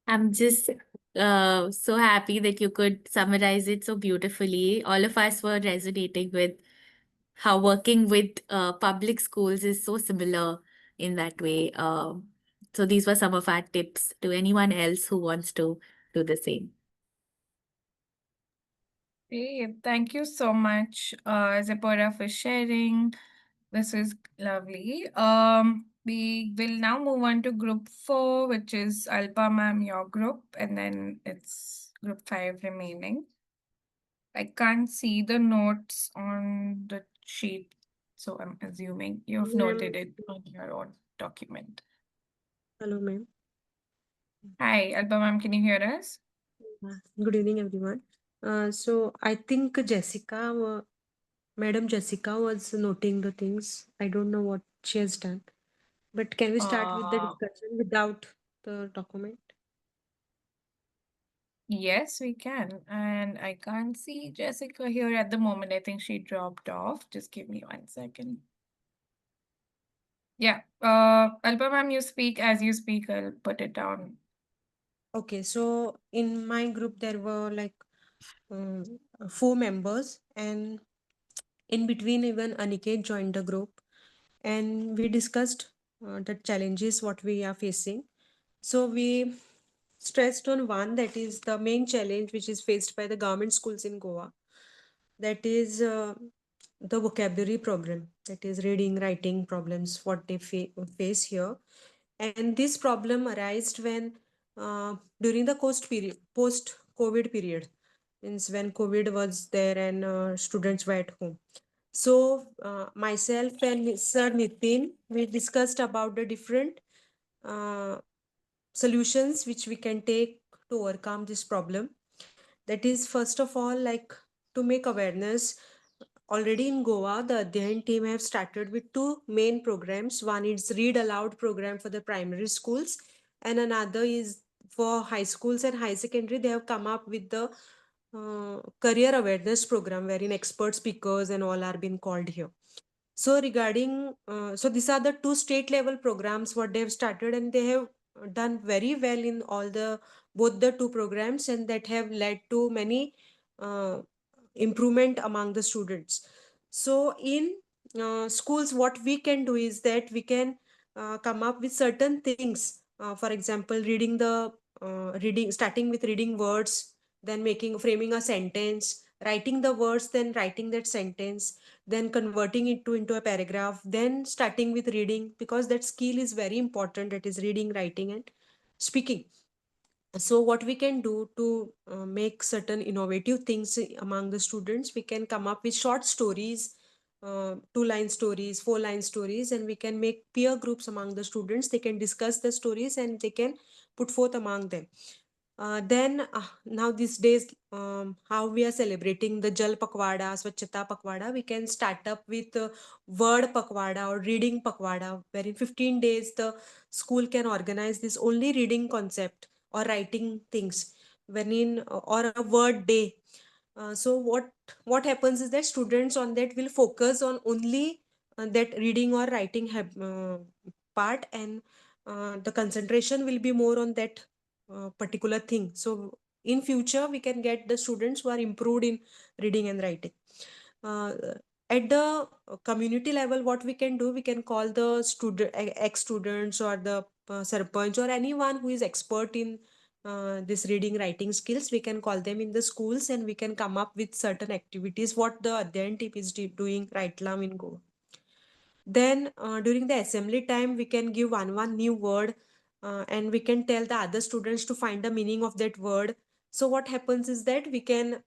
I'm just so happy that you could summarize it so beautifully. All of us were resonating with how working with public schools is so similar in that way. So these were some of our tips to anyone else who wants to do the same. Hey, thank you so much, Zipporah, for sharing. This is lovely. We will now move on to group 4, which is Alpa ma'am, your group, and then it's group 5 remaining. I can't see the notes on the sheet, so I'm assuming you've noted it on your own document. Hello, ma'am. Hi, Alpa ma'am, can you hear us? Good evening, everyone. So I think Madam Jessica was noting the things. I don't know what she has done. But can we start with the discussion without the document? Yes, we can. And I can't see Jessica here at the moment. I think she dropped off. Just give me 1 second. Yeah. Alpa ma'am, you speak. As you speak, I'll put it down. Okay, so in my group there were like 4 members, and in between even Aniket joined the group, and we discussed the challenges what we are facing. So we stressed on one, that is the main challenge which is faced by the government schools in Goa. That is the vocabulary problem, that is reading, writing problems, what they face here. And this problem arose when during the post COVID period, means when COVID was there and students were at home. So myself and Sir Nitin, we discussed about the different uh, solutions which we can take to overcome this problem. That is, first of all, like, to make awareness. Already in Goa, the Adhyayan team have started with 2 main programs. One is Read Aloud program for the primary schools, and another is for high schools and high secondary. They have come up with the career awareness program wherein expert speakers and all are being called here. So regarding, so these are the two state level programs what they have started, and they have done very well in all the both the two programs, and that have led to many improvement among the students. So in schools, what we can do is that we can come up with certain things. For example, reading, starting with reading words, then framing a sentence, writing the words, then writing that sentence, then converting it into a paragraph, then starting with reading, because that skill is very important, that is reading, writing and speaking. So what we can do to make certain innovative things among the students, we can come up with short stories, 2-line stories, 4-line stories, and we can make peer groups among the students. They can discuss the stories and they can put forth among them. Then now these days, how we are celebrating the Jal Pakwada, Swachhata Pakwada, we can start up with word Pakwada or reading Pakwada, where in 15 days the school can organize this only reading concept or writing things, wherein or a word day. So what happens is that students on that will focus on only that reading or writing part, and the concentration will be more on that particular thing. So in future we can get the students who are improved in reading and writing. uh, at the community level, what we can do, we can call the ex students or the sarpanch or anyone who is expert in this reading writing skills. We can call them in the schools and we can come up with certain activities what the Adhyayan team is doing right now in Goa. Then during the assembly time, we can give one new word, and we can tell the other students to find the meaning of that word. So what happens is that we can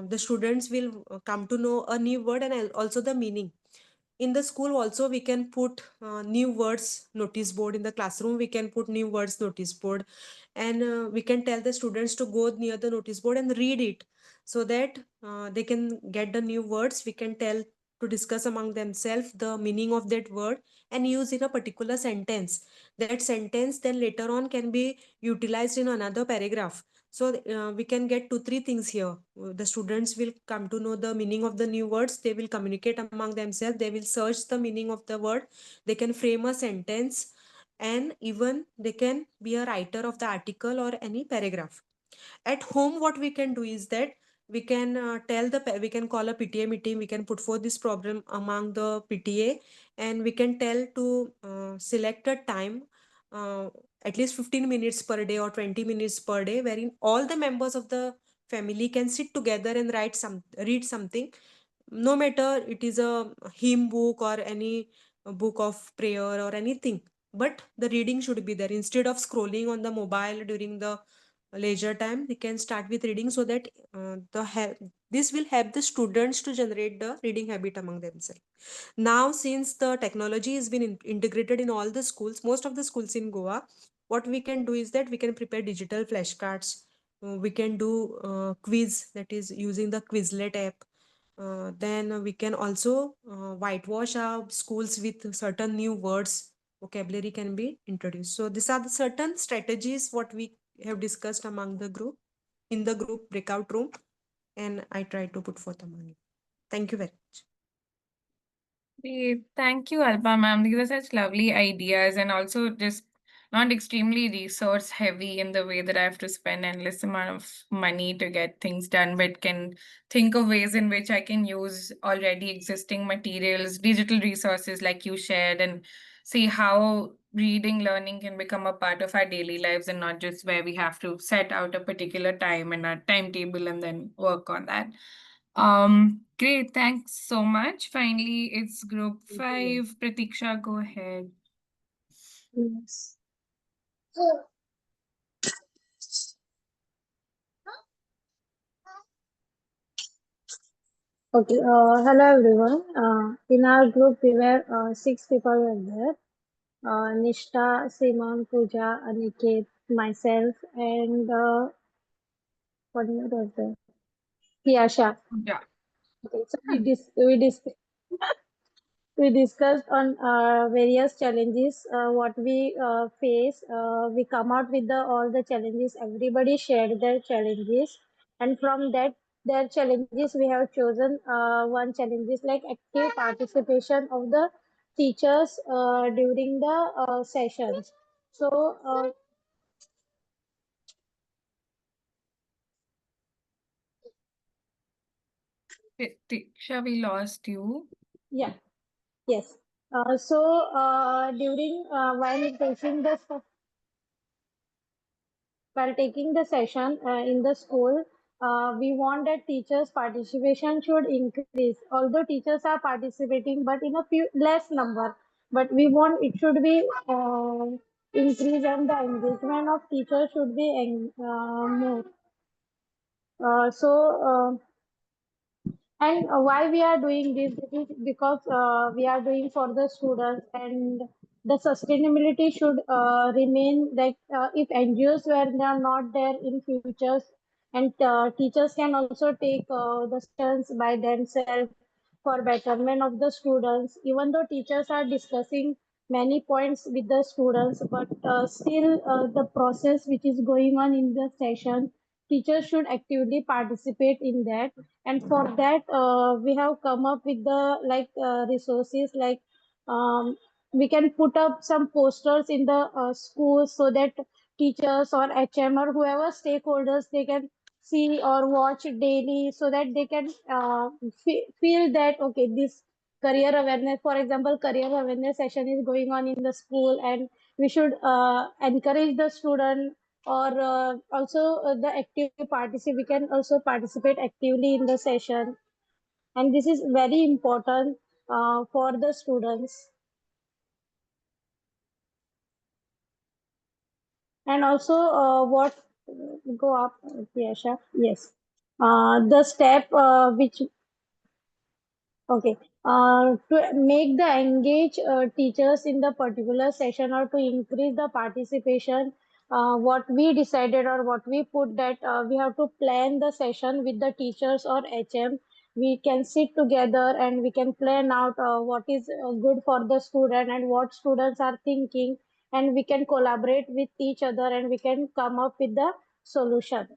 the students will come to know a new word and also the meaning. In the school also, we can put new words notice board. In the classroom, we can put new words notice board, and we can tell the students to go near the notice board and read it, so that they can get the new words. We can tell to discuss among themselves the meaning of that word and use in a particular sentence. That sentence then later on can be utilized in another paragraph. So we can get 2-3 things here. The students will come to know the meaning of the new words. They will communicate among themselves. They will search the meaning of the word. They can frame a sentence, and even they can be a writer of the article or any paragraph. At home, what we can do is that we can we can call a PTA meeting. We can put forth this problem among the PTA, and we can tell to select a time, uh, at least 15 minutes per day or 20 minutes per day, wherein all the members of the family can sit together and read something, no matter it is a hymn book or any book of prayer or anything, but the reading should be there. Instead of scrolling on the mobile during the leisure time, we can start with reading, so that this will help the students to generate the reading habit among themselves. Now, since the technology has been integrated in all the schools, most of the schools in Goa, what we can do is that we can prepare digital flashcards. We can do quiz, that is using the Quizlet app. Then we can also whitewash our schools with certain new words, vocabulary can be introduced. So these are the certain strategies what we have discussed among the group, in the group breakout room, and I try to put forth among you. Thank you very much. Great. Thank you, Alpa ma'am. These are such lovely ideas, and also just not extremely resource heavy in the way that I have to spend endless amount of money to get things done, but can think of ways in which I can use already existing materials, digital resources like you shared, and see how reading learning can become a part of our daily lives and not just where we have to set out a particular time and a timetable and then work on that. Great, thanks so much. Finally, it's group 5. Pratiksha, go ahead. Yes. Okay. Hello everyone. In our group, we were 6 people were there. Nishta, Simon, Pooja, Aniket, myself, and what was there? Yasha. Yeah. Okay, so we we discussed on various challenges what we face. We come out with all the challenges. Everybody shared their challenges, and from that their challenges we have chosen one challenge is like active participation of the teachers during the sessions. So Diksha, we lost you. yeah, yes. During while taking the session in the school, we want that teachers' participation should increase. Although teachers are participating, but in a few less number. But we want it should be increase, and the engagement of teachers should be more. And why we are doing this? This is because we are doing for the students, and the sustainability should remain like if NGOs were they are not there in futures, and teachers can also take the sessions by themselves for betterment of the students. Even though teachers are discussing many points with the students, but still the process which is going on in the session, teachers should actively participate in that. And for that we have come up with the resources like um, we can put up some posters in the schools so that teachers or HM or whoever stakeholders they can see or watch daily so that they can feel that okay, this career awareness, for example, career awareness session is going on in the school, and we should encourage the student, or also the active participate, we can also participate actively in the session, and this is very important for the students. And also what go up, yes, yes, the step which okay. To make the engage teachers in the particular session or to increase the participation, what we decided or what we put that we have to plan the session with the teachers or HM. We can sit together and we can plan out what is good for the student and what students are thinking, and we can collaborate with each other and we can come up with the solution.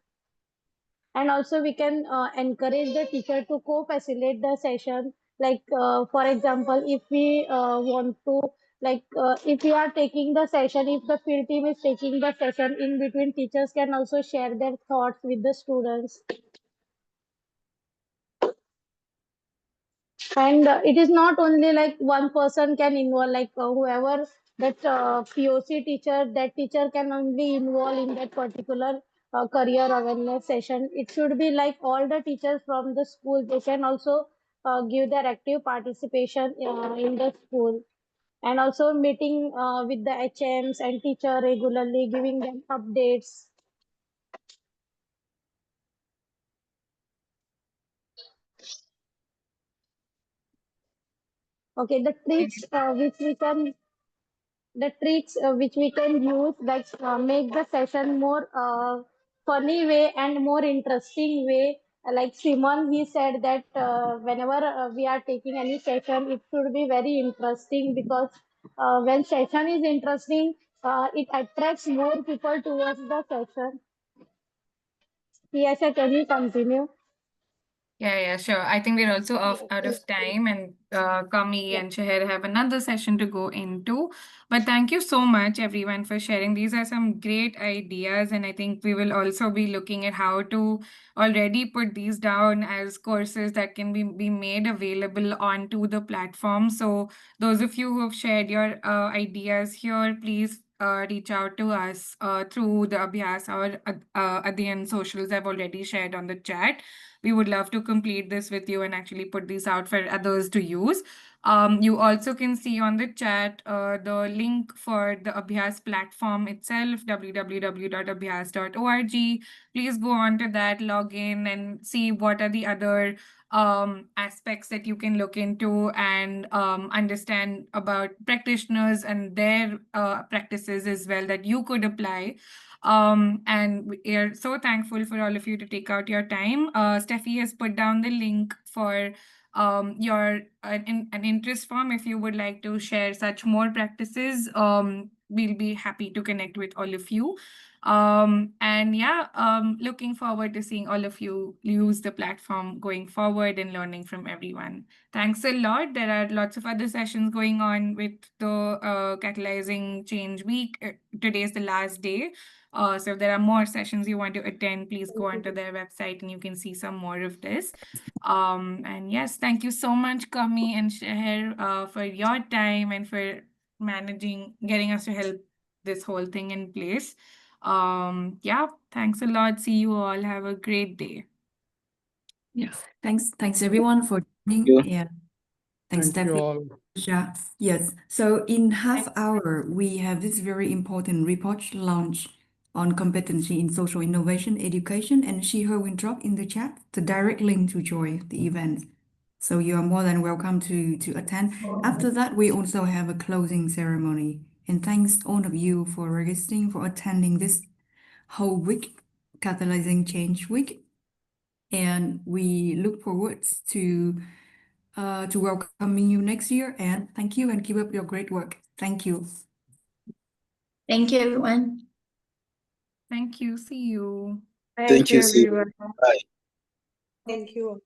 And also we can encourage the teacher to co-facilitate the session, like for example, if we want to if we are taking the session, if the field team is taking the session, in between teachers can also share their thoughts with the students. And it is not only like one person can involve, like whoever that POC teacher, that teacher can only involve in that particular career awareness session. It should be like all the teachers from the school, they can also give their active participation in the school. And also meeting with the HMs and teacher regularly, giving them updates. Okay, the tricks which we can use that make the session more funny way and more interesting way. Like Simon, he said that whenever we are taking any session, it should be very interesting, because when session is interesting, it attracts more people towards the session. Yes, can you continue? Yeah, sure. I think we're also out of time, and Kami and Shahir have another session to go into. But thank you so much, everyone, for sharing. These are some great ideas, and I think we will also be looking at how to already put these down as courses that can be made available onto the platform. So those of you who have shared your ideas here, please reach out to us through the Abhyas or Adyan socials I've already shared on the chat. We would love to complete this with you and actually put these out for others to use. You also can see on the chat the link for the Abhyas platform itself, www.abhyas.org. Please go on to that, log in, and see what are the other aspects that you can look into and understand about practitioners and their practices as well that you could apply. And we are so thankful for all of you to take out your time. Steffi has put down the link for an interest form if you would like to share such more practices. We'll be happy to connect with all of you. And yeah, looking forward to seeing all of you use the platform going forward and learning from everyone. Thanks a lot. There are lots of other sessions going on with the Catalyzing Change Week. Today is the last day. So if there are more sessions you want to attend, please go onto their website and you can see some more of this. And yes, thank you so much, Kami and Sheher, for your time and for getting us to help this whole thing in place. Yeah, thanks a lot. See you all. Have a great day. Yeah, thanks everyone for joining. you. Yeah, thanks, Thank you Steffi. all. Yeah, yes. So in half hour, we have this very important report launch on competency in social innovation education, and Sheher will drop in the chat the direct link to join the event. So you are more than welcome to attend. After that, we also have a closing ceremony. And thanks all of you for registering, for attending this whole week, Catalyzing Change Week. And we look forward to welcoming you next year. And thank you and keep up your great work. Thank you. Thank you, everyone. Thank you. See you. Thank you. See you. everyone. Bye. Thank you.